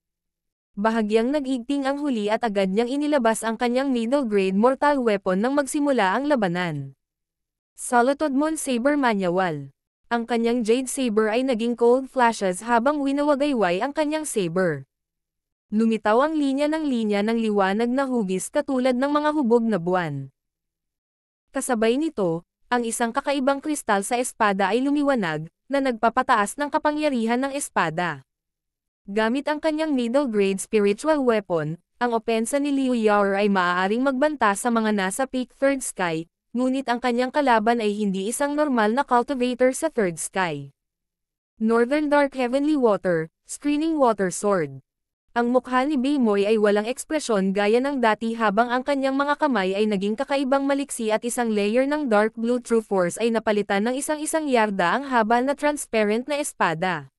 Bahagyang nag-igting ang huli at agad niyang inilabas ang kanyang middle grade mortal weapon nang magsimula ang labanan. Solotod Mon Saber Manual. Ang kanyang jade saber ay naging cold flashes habang winawagayway ang kanyang saber. Lumitaw ang linya ng liwanag na hugis katulad ng mga hubog na buwan. Kasabay nito, ang isang kakaibang kristal sa espada ay lumiwanag, na nagpapataas ng kapangyarihan ng espada. Gamit ang kanyang middle-grade spiritual weapon, ang opensa ni Liu Yao ay maaaring magbanta sa mga nasa peak third sky, ngunit ang kanyang kalaban ay hindi isang normal na cultivator sa third sky. Northern Dark Heavenly Water, Screening Water Sword. Ang mukha ni Beimoy ay walang ekspresyon gaya ng dati habang ang kanyang mga kamay ay naging kakaibang maliksi at isang layer ng dark blue true force ay napalitan ng isang-isang yarda ang haba na transparent na espada.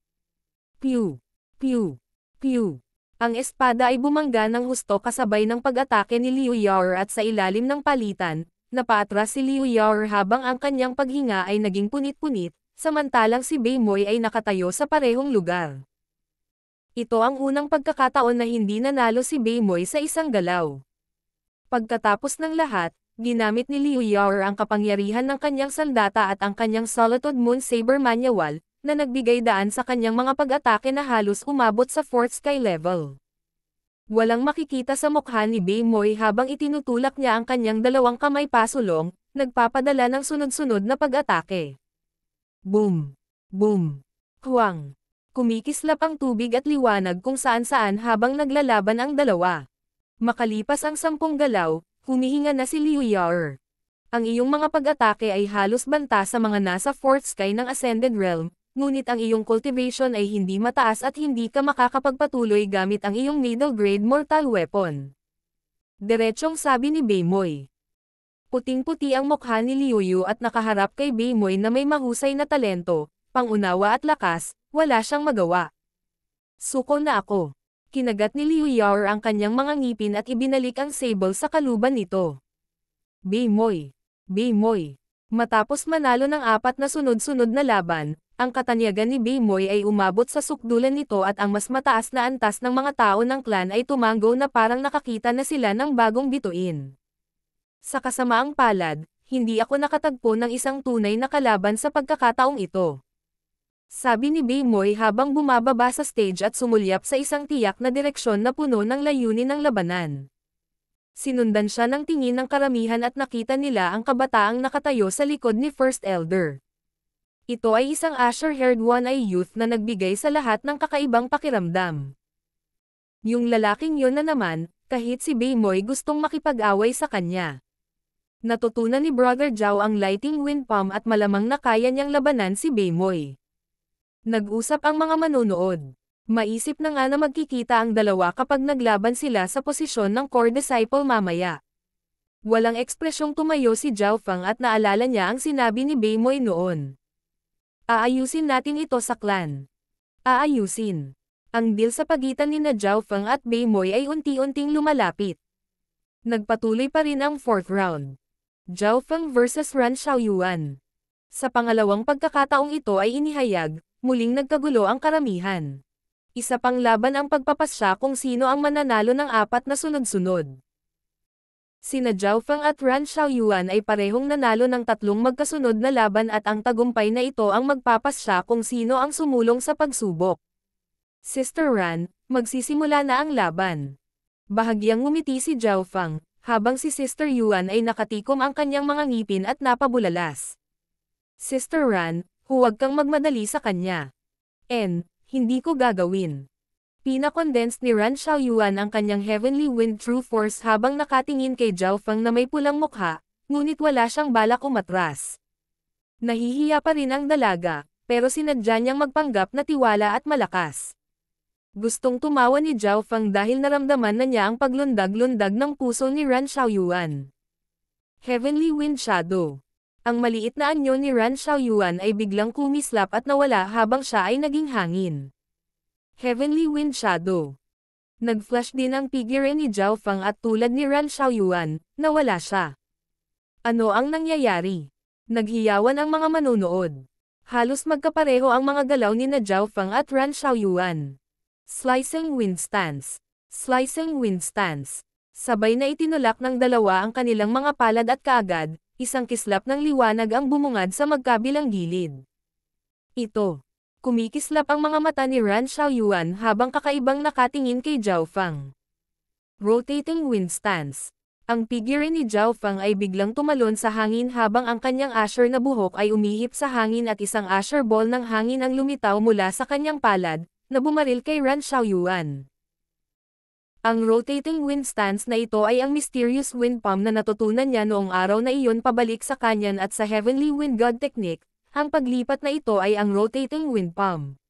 Pew! Pew! Pew! Ang espada ay bumangga ng husto kasabay ng pag-atake ni Liu Yao at sa ilalim ng palitan, napaatras si Liu Yao habang ang kanyang paghinga ay naging punit-punit, samantalang si Beimoy ay nakatayo sa parehong lugar. Ito ang unang pagkakataon na hindi nanalo si Beimoy sa isang galaw. Pagkatapos ng lahat, ginamit ni Liu Yao ang kapangyarihan ng kanyang sandata at ang kanyang Solitude Moon Saber Manual, na nagbigay daan sa kanyang mga pag-atake na halos umabot sa 4th sky level. Walang makikita sa mukha ni Beimoy habang itinutulak niya ang kanyang dalawang kamay pasulong, nagpapadala ng sunod-sunod na pag-atake. Boom! Boom! Huwang! Kumikislap ang tubig at liwanag kung saan-saan habang naglalaban ang dalawa. Makalipas ang 10 galaw, humihinga na si Liu Yao. Ang iyong mga pag-atake ay halos banta sa mga nasa 4th sky ng Ascended Realm, ngunit ang iyong cultivation ay hindi mataas at hindi ka makakapagpatuloy gamit ang iyong middle-grade mortal weapon. Diretsyong sabi ni Beimoy. Puting-puti ang mukha ni Liu Yu at nakaharap kay Beimoy na may mahusay na talento, pangunawa at lakas, wala siyang magawa. Suko na ako. Kinagat ni Liu Yao ang kanyang mga ngipin at ibinalik ang sable sa kaluban nito. Beimoy. Beimoy. Matapos manalo ng 4 na sunod-sunod na laban, ang katanyagan ni Beimoy ay umabot sa sukdulan nito at ang mas mataas na antas ng mga tao ng clan ay tumanggo na parang nakakita na sila ng bagong bituin. Sa kasamaang palad, hindi ako nakatagpo ng isang tunay na kalaban sa pagkakataong ito. Sabi ni Beimoy habang bumababa sa stage at sumulyap sa isang tiyak na direksyon na puno ng layunin ng labanan. Sinundan siya ng tingin ng karamihan at nakita nila ang kabataang nakatayo sa likod ni First Elder. Ito ay isang azure-haired one-eye youth na nagbigay sa lahat ng kakaibang pakiramdam. Yung lalaking yon na naman, kahit si Beimoy gustong makipag-away sa kanya. Natutunan ni Brother Zhao ang Lighting Wind Palm at malamang na kaya niyang labanan si Beimoy. Nag-usap ang mga manonood. Maisip na nga na magkikita ang dalawa kapag naglaban sila sa posisyon ng core disciple mamaya. Walang ekspresyong tumayo si Zhao Feng at naalala niya ang sinabi ni Beimoy noon. Aayusin natin ito sa clan. Aayusin. Ang deal sa pagitan ni Zhao Feng at Beimoy ay unti-unting lumalapit. Nagpatuloy pa rin ang 4th round. Zhao Feng versus Ran Xiaoyuan. Sa pangalawang pagkakataong ito ay inihayag, muling nagkagulo ang karamihan. Isa pang laban ang pagpapasya kung sino ang mananalo ng 4 na sunod-sunod. Sina Zhao Feng at Ran Xiaoyuan ay parehong nanalo ng 3 magkasunod na laban at ang tagumpay na ito ang magpapasya kung sino ang sumulong sa pagsubok. Sister Ran, magsisimula na ang laban. Bahagyang ngumiti si Zhao Feng, habang si Sister Yuan ay nakatikom ang kanyang mga ngipin at napabulalas. Sister Ran, huwag kang magmadali sa kanya. Hindi ko gagawin. Pinakondensed ni Ran Xiaoyuan ang kanyang Heavenly Wind True Force habang nakatingin kay Zhao Feng na may pulang mukha, ngunit wala siyang balak umatras. Nahihiya pa rin ang dalaga, pero sinadya niyang magpanggap na tiwala at malakas. Gustong tumawa ni Zhao Feng dahil naramdaman na niya ang paglundag-lundag ng puso ni Ran Xiaoyuan. Heavenly Wind Shadow. Ang maliit na anyo ni Ran Xiaoyuan ay biglang kumislap at nawala habang siya ay naging hangin. Heavenly Wind Shadow. Nag-flash din ang figure ni Zhao Feng at tulad ni Ran Xiaoyuan, nawala siya. Ano ang nangyayari? Naghiyawan ang mga manonood. Halos magkapareho ang mga galaw ni Zhao Feng at Ran Xiaoyuan. Slicing Wind Stance. Slicing Wind Stance. Sabay na itinulak ng dalawa ang kanilang mga palad at kaagad, isang kislap ng liwanag ang bumungad sa magkabilang gilid. Ito. Kumikislap ang mga mata ni Ran Xiaoyuan habang kakaibang nakatingin kay Zhao Fang. Rotating wind stance. Ang figure ni Zhao Fang ay biglang tumalon sa hangin habang ang kanyang asher na buhok ay umihip sa hangin at isang asher ball ng hangin ang lumitaw mula sa kanyang palad, na bumaril kay Ran Xiaoyuan. Ang rotating wind stance na ito ay ang mysterious wind palm na natutunan niya noong araw na iyon pabalik sa kanyan at sa Heavenly Wind God Technique. Ang paglipat na ito ay ang rotating wind palm.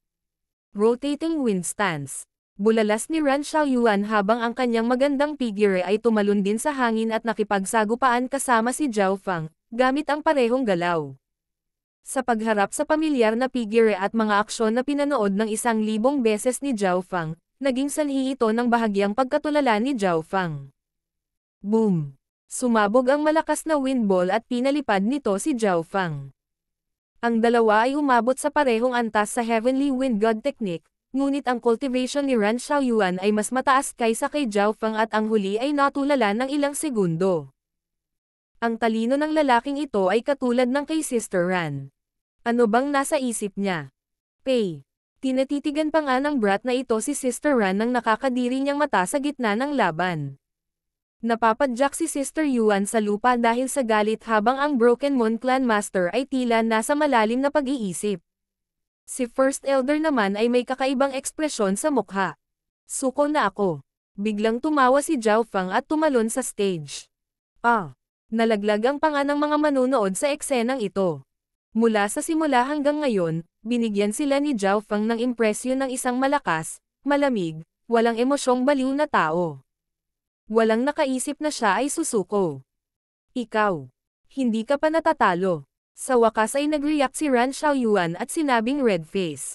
Rotating wind stance. Bulalas ni Ran Xiaoyuan habang ang kanyang magandang figure ay tumalon din sa hangin at nakipagsagupaan kasama si Zhao Fang, gamit ang parehong galaw. Sa pagharap sa pamilyar na figure at mga aksyon na pinanood ng 1,000 beses ni Zhao Fang, naging sanhi ito ng bahagyang pagkatulala ni Zhao Fang. Boom! Sumabog ang malakas na wind ball at pinalipad nito si Zhao Fang. Ang dalawa ay umabot sa parehong antas sa Heavenly Wind God Technique, ngunit ang cultivation ni Ran Xiaoyuan ay mas mataas kaysa kay Zhao Fang at ang huli ay natulala ng ilang segundo. Ang talino ng lalaking ito ay katulad ng kay Sister Ran. Ano bang nasa isip niya? Pay. Tinatitigan pa nga ng brat na ito si Sister Ran nang nakakadiri niyang mata sa gitna ng laban. Napapadyak si Sister Yuan sa lupa dahil sa galit habang ang Broken Moon Clan Master ay tila nasa malalim na pag-iisip. Si First Elder naman ay may kakaibang ekspresyon sa mukha. Suko na ako. Biglang tumawa si Zhao Fang at tumalon sa stage. Nalaglag ang panga ng mga manunood sa eksenang ito. Mula sa simula hanggang ngayon, binigyan sila ni Zhao Fang ng impresyon ng isang malakas, malamig, walang emosyong baliw na tao. Walang nakaisip na siya ay susuko. Ikaw. Hindi ka pa natatalo. Sa wakas ay nag-react si Ran Xiaoyuan at sinabing red face.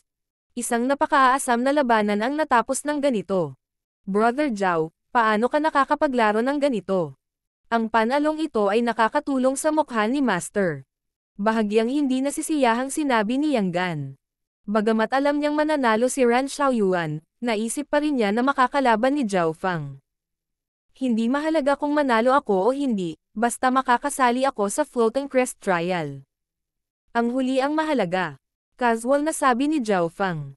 Isang napakaasam na labanan ang natapos ng ganito. Brother Zhao, paano ka nakakapaglaro ng ganito? Ang panalong ito ay nakakatulong sa mukha ni Master. Bahagyang hindi nasisiyahang sinabi ni Yang Gan. Bagamat alam niyang mananalo si Ran Xiaoyuan, naisip pa rin niya na makakalaban ni Zhao Fang. Hindi mahalaga kung manalo ako o hindi, basta makakasali ako sa Floating Crest Trial. Ang huli ang mahalaga. Casual na sabi ni Zhao Fang.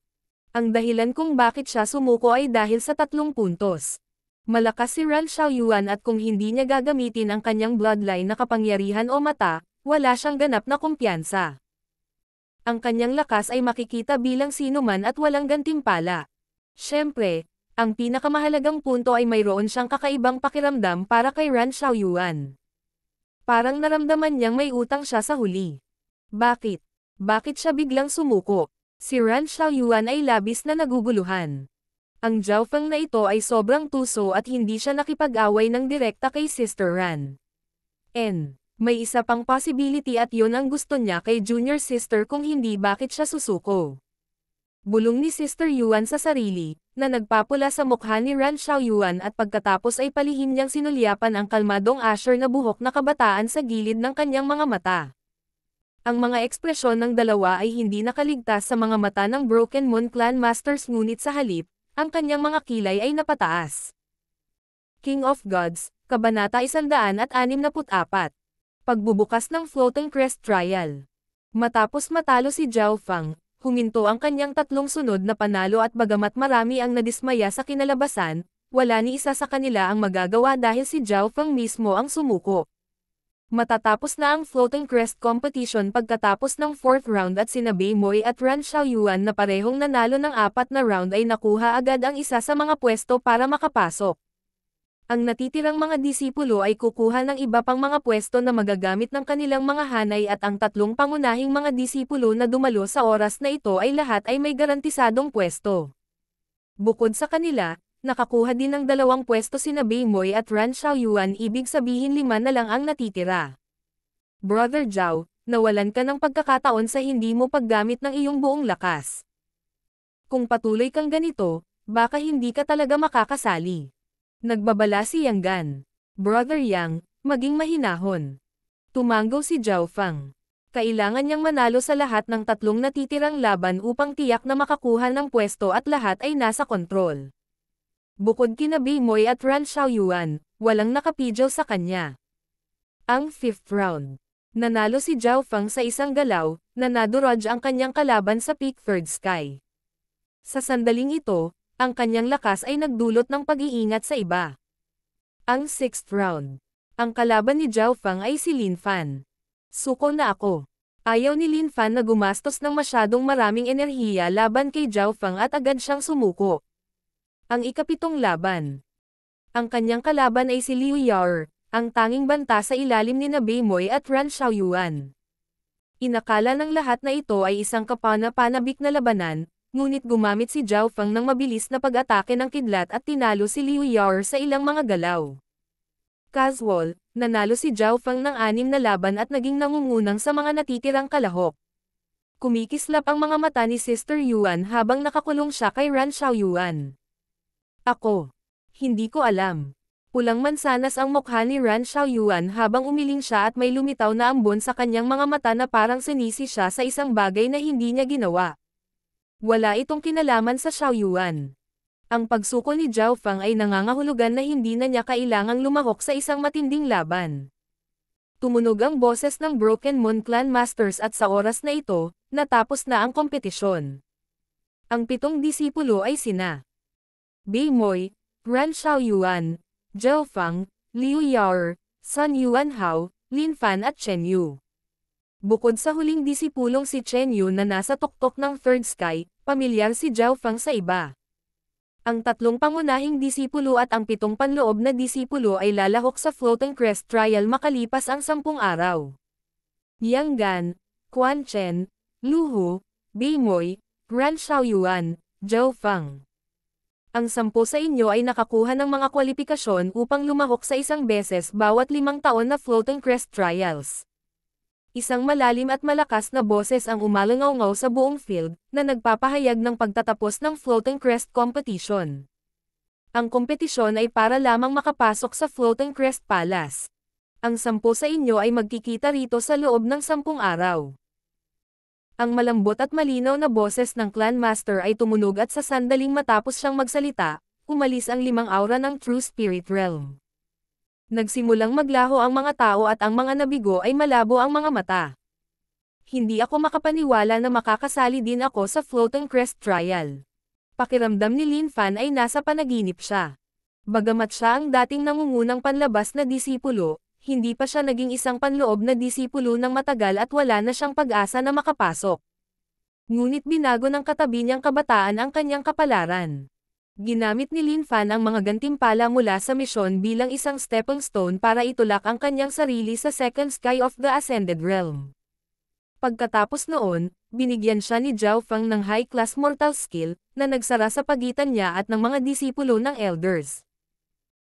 Ang dahilan kung bakit siya sumuko ay dahil sa 3 puntos. Malakas si Ran Xiaoyuan at kung hindi niya gagamitin ang kanyang bloodline na kapangyarihan o mata, wala siyang ganap na kumpiyansa. Ang kanyang lakas ay makikita bilang sinuman at walang gantimpala. Siyempre, ang pinakamahalagang punto ay mayroon siyang kakaibang pakiramdam para kay Ran Xiaoyuan. Parang naramdaman niyang may utang siya sa huli. Bakit? Bakit siya biglang sumuko? Si Ran Xiaoyuan ay labis na naguguluhan. Ang Zhao Fang na ito ay sobrang tuso at hindi siya nakipag-away ng direkta kay Sister Ran. May isa pang possibility at yun ang gusto niya kay Junior Sister kung hindi bakit siya susuko. Bulong ni Sister Yuan sa sarili, na nagpapula sa mukha ni Ran Xiaoyuan at pagkatapos ay palihim niyang sinulyapan ang kalmadong asher na buhok na kabataan sa gilid ng kanyang mga mata. Ang mga ekspresyon ng dalawa ay hindi nakaligtas sa mga mata ng Broken Moon Clan Masters ngunit sa halip, ang kanyang mga kilay ay napataas. King of Gods, Kabanata 164. Pagbubukas ng Floating Crest Trial. Matapos matalo si Zhao Fang, huminto ang kanyang 3 sunod na panalo at bagamat marami ang nadismaya sa kinalabasan, wala ni isa sa kanila ang magagawa dahil si Zhao Fang mismo ang sumuko. Matatapos na ang Floating Crest competition pagkatapos ng 4th round at sina Bei Moy at Ran Xiaoyuan na parehong nanalo ng 4 na round ay nakuha agad ang isa sa mga pwesto para makapasok. Ang natitirang mga disipulo ay kukuha ng iba pang mga pwesto na magagamit ng kanilang mga hanay at ang 3 pangunahing mga disipulo na dumalo sa oras na ito ay lahat ay may garantisadong pwesto. Bukod sa kanila, nakakuha din ng 2 pwesto sina Bei Moy at Ran Xiaoyuan, ibig sabihin 5 na lang ang natitira. Brother Zhao, nawalan ka ng pagkakataon sa hindi mo paggamit ng iyong buong lakas. Kung patuloy kang ganito, baka hindi ka talaga makakasali. Nagbabala si Yang Gan. Brother Yang, maging mahinahon. Tumanggaw si Zhao Fang. Kailangan niyang manalo sa lahat ng 3 natitirang laban upang tiyak na makakuha ng pwesto at lahat ay nasa kontrol. Bukod kina Bei Moy at Ran Xiaoyuan, walang nakapidyo sa kanya. Ang 5th round. Nanalo si Zhao Fang sa isang galaw, na nadurog ang kanyang kalaban sa peak third sky. Sa sandaling ito, ang kanyang lakas ay nagdulot ng pag-iingat sa iba. Ang 6th round. Ang kalaban ni Zhao Feng ay si Lin Fan. Suko na ako. Ayaw ni Lin Fan na gumastos ng masyadong maraming enerhiya laban kay Zhao Feng at agad siyang sumuko. Ang ikapitong laban. Ang kanyang kalaban ay si Liu Yao, ang tanging banta sa ilalim ni Bei Moi at Ran Xiaoyuan. Inakala ng lahat na ito ay isang kapana-panabik na labanan, ngunit gumamit si Zhao Feng ng mabilis na pag-atake ng kidlat at tinalo si Liu Yao sa ilang mga galaw. Casual, nanalo si Zhao Feng ng 6 na laban at naging nangungunang sa mga natitirang kalahok. Kumikislap ang mga mata ni Sister Yuan habang nakakulong siya kay Ran Xiaoyuan. Ako. Hindi ko alam. Pulang mansanas ang mukha ni Ran Xiaoyuan habang umiling siya at may lumitaw na ambon sa kanyang mga mata na parang sinisi siya sa isang bagay na hindi niya ginawa. Wala itong kinalaman sa Xiaoyuan. Ang pagsuko ni Zhao Feng ay nangangahulugan na hindi na niya kailangang lumahok sa isang matinding laban. Tumunog ang boses ng Broken Moon Clan Masters at sa oras na ito, natapos na ang kompetisyon. Ang 7 disipulo ay sina Bei Moi, Ran Xiaoyuan, Zhao Feng, Liu Yao, Sun Yuanhao, Lin Fan at Chen Yu. Bukod sa huling disipulong si Chen Yu na nasa tuktok ng third sky, pamilyar si Zhao Feng sa iba. Ang 3 pangunahing disipulo at ang 7 panloob na disipulo ay lalahok sa Floating Crest Trial makalipas ang 10 araw. Yang Gan, Quan Chen, Lu Hu, Bei Moi, Ran Xiaoyuan, Zhao Feng. Ang 10 sa inyo ay nakakuha ng mga kwalipikasyon upang lumahok sa isang beses bawat 5 taon na Floating Crest Trials. Isang malalim at malakas na boses ang umalangaw-ngaw sa buong field, na nagpapahayag ng pagtatapos ng Floating Crest Competition. Ang kompetisyon ay para lamang makapasok sa Floating Crest Palace. Ang 10 sa inyo ay magkikita rito sa loob ng 10 araw. Ang malambot at malinaw na boses ng Clan Master ay tumunog at sa sandaling matapos siyang magsalita, umalis ang 5 aura ng True Spirit Realm. Nagsimulang maglaho ang mga tao at ang mga nabigo ay malabo ang mga mata. Hindi ako makapaniwala na makakasali din ako sa Floating Crest Trial. Pakiramdam ni Lin Fan ay nasa panaginip siya. Bagamat siya ang dating nangungunang panlabas na disipulo, hindi pa siya naging isang panloob na disipulo ng matagal at wala na siyang pag-asa na makapasok. Ngunit binago ng katabi niyang kabataan ang kanyang kapalaran. Ginamit ni Lin Fan ang mga gantimpala mula sa misyon bilang isang stepping stone para itulak ang kanyang sarili sa second sky of the Ascended Realm. Pagkatapos noon, binigyan siya ni Zhao Feng ng high-class mortal skill, na nagsara sa pagitan niya at ng mga disipulo ng elders.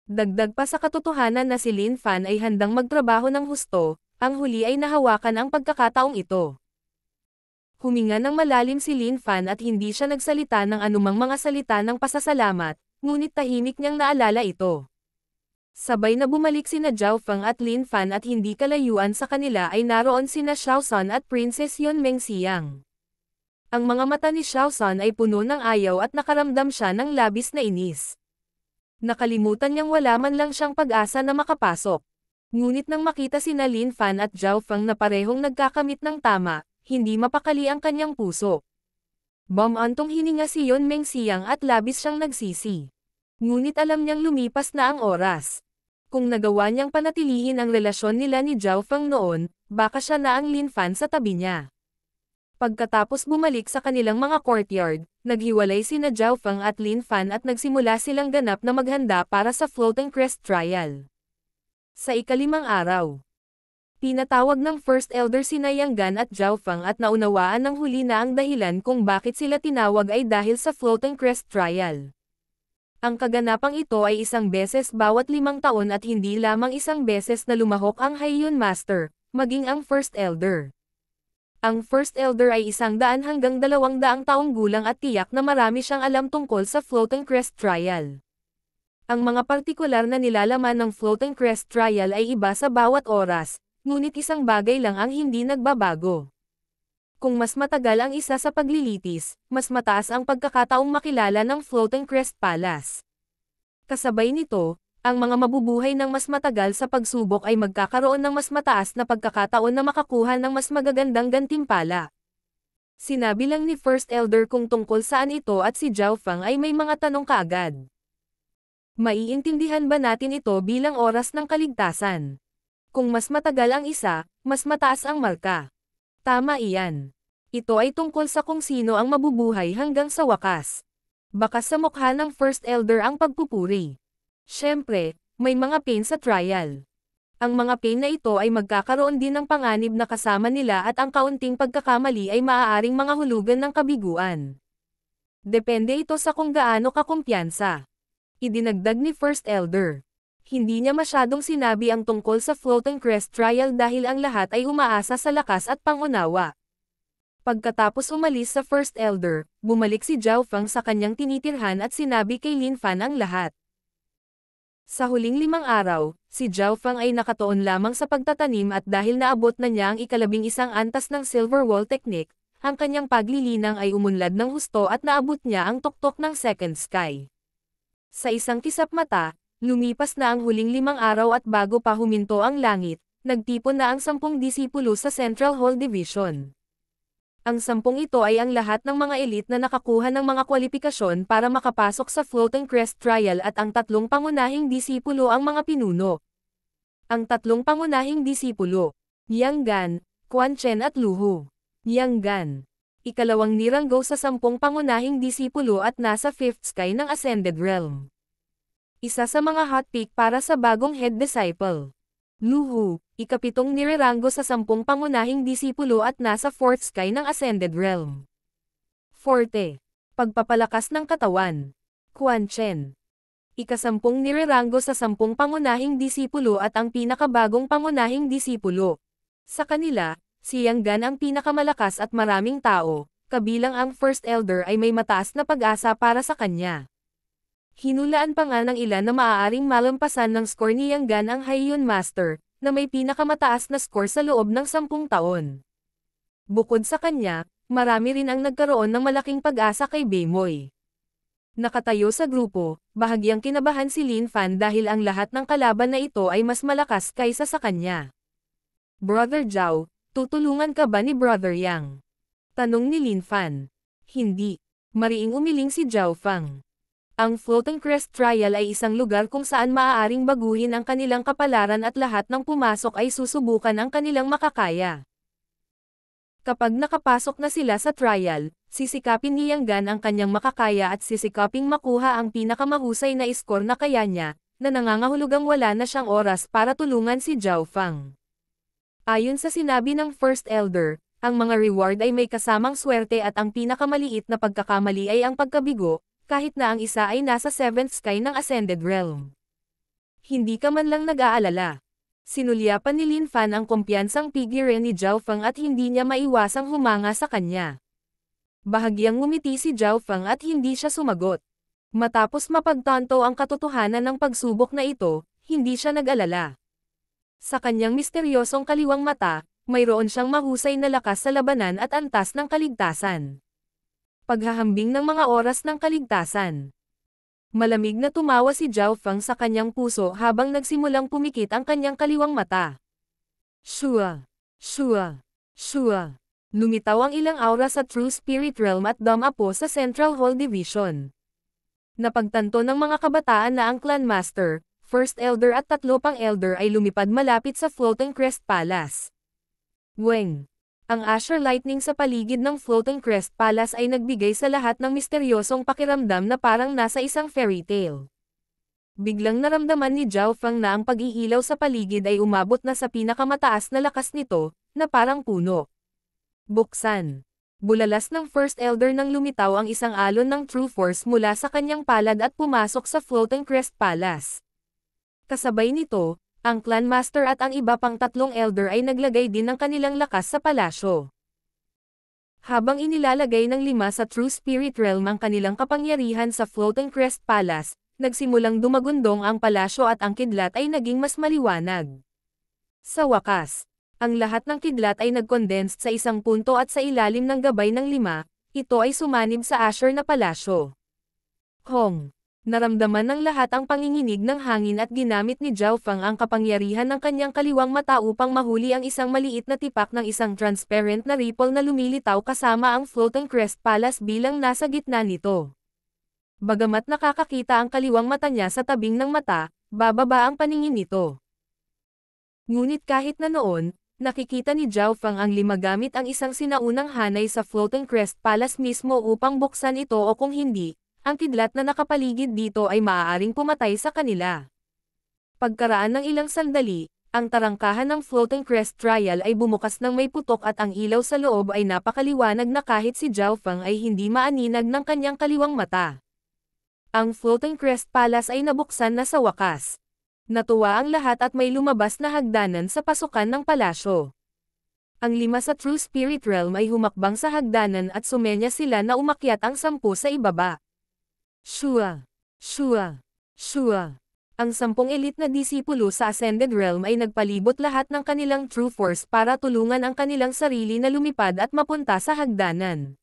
Dagdag pa sa katotohanan na si Lin Fan ay handang magtrabaho ng husto, ang huli ay nahawakan ang pagkakataong ito. Huminga ng malalim si Lin Fan at hindi siya nagsalita ng anumang mga salita ng pasasalamat, ngunit tahimik niyang naalala ito. Sabay na bumalik sina Zhao Feng at Lin Fan at hindi kalayuan sa kanila ay naroon sina Xiaosan at Princess Yun Mengxiang. Ang mga mata ni Xiaosan ay puno ng ayaw at nakaramdam siya ng labis na inis. Nakalimutan niyang wala man lang siyang pag-asa na makapasok. Ngunit nang makita sina Lin Fan at Zhao Feng na parehong nagkakamit ng tama, hindi mapakali ang kanyang puso. Bumantong hininga si Yun Mengxiang at labis siyang nagsisi. Ngunit alam niyang lumipas na ang oras. Kung nagawa niyang panatilihin ang relasyon nila ni Zhao Feng noon, baka siya na ang Lin Fan sa tabi niya. Pagkatapos bumalik sa kanilang mga courtyard, naghiwalay sina Zhao Feng at Lin Fan at nagsimula silang ganap na maghanda para sa Floating Crest Trial. Sa ika-5 araw, pinatawag ng First Elder sina Yang Gan at Zhao Feng at naunawaan ng huli na ang dahilan kung bakit sila tinawag ay dahil sa Floating Crest Trial. Ang kaganapang ito ay isang beses bawat 5 taon at hindi lamang isang beses na lumahok ang Haiyun Master, maging ang First Elder. Ang First Elder ay 100 hanggang 200 taong gulang at tiyak na marami siyang alam tungkol sa Floating Crest Trial. Ang mga partikular na nilalaman ng Floating Crest Trial ay iba sa bawat oras, ngunit isang bagay lang ang hindi nagbabago. Kung mas matagal ang isa sa paglilitis, mas mataas ang pagkakataong makilala ng Floating Crest Palace. Kasabay nito, ang mga mabubuhay ng mas matagal sa pagsubok ay magkakaroon ng mas mataas na pagkakataon na makakuha ng mas magagandang gantimpala. Sinabi lang ni First Elder kung tungkol saan ito at si Zhao Fang ay may mga tanong kaagad. Maiintindihan ba natin ito bilang oras ng kaligtasan? Kung mas matagal ang isa, mas mataas ang marka. Tama iyan. Ito ay tungkol sa kung sino ang mabubuhay hanggang sa wakas. Baka sa mukha ng First Elder ang pagpupuri. Siyempre, may mga pain sa trial. Ang mga pain na ito ay magkakaroon din ng panganib na kasama nila at ang kaunting pagkakamali ay maaaring mga hulugan ng kabiguan. Depende ito sa kung gaano kakumpiyansa. Idinagdag ni First Elder. Hindi niya masyadong sinabi ang tungkol sa Floating Crest trial dahil ang lahat ay umaasa sa lakas at pangunawa. Pagkatapos umalis sa First Elder, bumalik si Zhao Fang sa kanyang tinitirhan at sinabi kay Lin Fan ang lahat. Sa huling 5 araw, si Zhao Fang ay nakatuon lamang sa pagtatanim at dahil naabot na niya ang 11 antas ng Silver Wall Technique, ang kanyang paglilinang ay umunlad ng husto at naabot niya ang tuktok ng Second Sky. Sa isang kisap mata, lumipas na ang huling 5 araw at bago pa huminto ang langit, nagtipon na ang 10 disipulo sa Central Hall Division. Ang 10 ito ay ang lahat ng mga elite na nakakuha ng mga kwalifikasyon para makapasok sa Floating Crest Trial at ang 3 pangunahing disipulo ang mga pinuno. Ang 3 pangunahing disipulo, Yang Gan, Quan Chen at Lu Hu. Yang Gan, ikalawang niranggo sa 10 pangunahing disipulo at nasa 5th sky ng Ascended Realm. Isa sa mga hot pick para sa bagong head disciple. Lu Hu, ikapitong nireranggo sa 10 pangunahing disipulo at nasa 4th sky ng Ascended Realm. Forte, pagpapalakas ng katawan. Quan Chen, ika-10 nireranggo sa 10 pangunahing disipulo at ang pinakabagong pangunahing disipulo. Sa kanila, si Yang Gan ang pinakamalakas at maraming tao, kabilang ang First Elder ay may mataas na pag-asa para sa kanya. Hinulaan pa nga ng ilan na maaaring malampasan ng score ni Yang Gan ang Haiyun Master, na may pinakamataas na score sa loob ng 10 taon. Bukod sa kanya, marami rin ang nagkaroon ng malaking pag-asa kay Beimoy. Nakatayo sa grupo, bahagyang kinabahan si Lin Fan dahil ang lahat ng kalaban na ito ay mas malakas kaysa sa kanya. Brother Zhao, tutulungan ka ba ni Brother Yang? Tanong ni Lin Fan. Hindi. Mariing umiling si Zhao Fang. Ang Floating Crest Trial ay isang lugar kung saan maaaring baguhin ang kanilang kapalaran at lahat ng pumasok ay susubukan ang kanilang makakaya. Kapag nakapasok na sila sa trial, sisikapin ni Yang Gan ang kanyang makakaya at sisikaping makuha ang pinakamahusay na score na kaya niya, na nangangahulugang wala na siyang oras para tulungan si Zhao Fang. Ayon sa sinabi ng First Elder, ang mga reward ay may kasamang swerte at ang pinakamaliit na pagkakamali ay ang pagkabigo, kahit na ang isa ay nasa 7th sky ng Ascended Realm. Hindi ka man lang nag-aalala. Sinulyapan ni Lin Fan ang kumpiyansang figure ni Zhao Fang at hindi niya maiwasang humanga sa kanya. Bahagyang ngumiti si Zhao Fang at hindi siya sumagot. Matapos mapagtanto ang katotohanan ng pagsubok na ito, hindi siya nag-alala. Sa kanyang misteryosong kaliwang mata, mayroon siyang mahusay na lakas sa labanan at antas ng kaligtasan. Paghahambing ng mga oras ng kaligtasan. Malamig na tumawa si Zhao Fang sa kanyang puso habang nagsimulang pumikit ang kanyang kaliwang mata. Shua! Shua! Shua! Lumitaw ang ilang aura sa True Spirit Realm at dumapo sa Central Hall Division. Napagtanto ng mga kabataan na ang Clan Master, First Elder at 3 pang Elder ay lumipad malapit sa Floating Crest Palace. Weng! Ang Asher Lightning sa paligid ng Floating Crest Palace ay nagbigay sa lahat ng misteryosong pakiramdam na parang nasa isang fairy tale. Biglang naramdaman ni Zhao Fang na ang pag-iilaw sa paligid ay umabot na sa pinakamataas na lakas nito, na parang puno. Buksan. Bulalas ng First Elder nang lumitaw ang isang alon ng True Force mula sa kanyang palad at pumasok sa Floating Crest Palace. Kasabay nito, ang Clan Master at ang iba pang 3 Elder ay naglagay din ng kanilang lakas sa palasyo. Habang inilalagay ng 5 sa True Spirit Realm ang kanilang kapangyarihan sa Floating Crest Palace, nagsimulang dumagundong ang palasyo at ang kidlat ay naging mas maliwanag. Sa wakas, ang lahat ng kidlat ay nag-condensed sa isang punto at sa ilalim ng gabay ng 5, ito ay sumanib sa Asher na palasyo. Hong! Naramdaman ng lahat ang panginginig ng hangin at ginamit ni Zhao Feng ang kapangyarihan ng kanyang kaliwang mata upang mahuli ang isang maliit na tipak ng isang transparent na ripple na lumilitaw kasama ang floating crest palace bilang nasa gitna nito. Bagamat nakakakita ang kaliwang mata niya sa tabing ng mata, bababa ang paningin nito. Ngunit kahit na noon, nakikita ni Zhao Feng ang lima gamit ang isang sinaunang hanay sa floating crest palace mismo upang buksan ito o kung hindi, ang kidlat na nakapaligid dito ay maaaring pumatay sa kanila. Pagkaraan ng ilang sandali, ang tarangkahan ng floating crest trial ay bumukas ng may putok at ang ilaw sa loob ay napakaliwanag na kahit si Zhao Feng ay hindi maaninag ng kanyang kaliwang mata. Ang floating crest palace ay nabuksan na sa wakas. Natuwa ang lahat at may lumabas na hagdanan sa pasukan ng palasyo. Ang lima sa True Spirit Realm ay humakbang sa hagdanan at sumenya sila na umakyat ang 10 sa ibaba. Shua! Shua! Shua! Ang 10 elite na disipulo sa Ascended Realm ay nagpalibot lahat ng kanilang True Force para tulungan ang kanilang sarili na lumipad at mapunta sa hagdanan.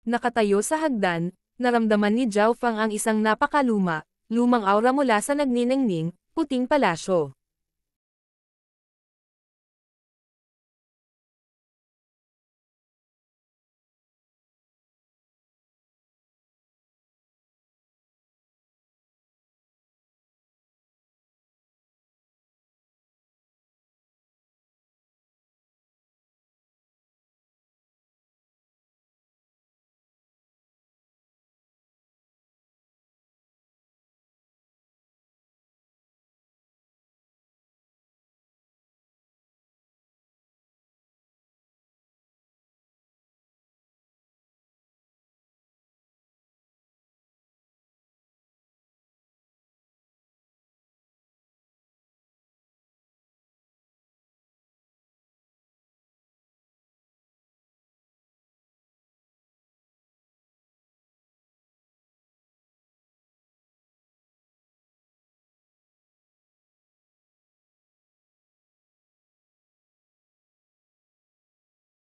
Nakatayo sa hagdan, naramdaman ni Zhao Feng ang isang lumang aura mula sa nagniningning, puting palasyo.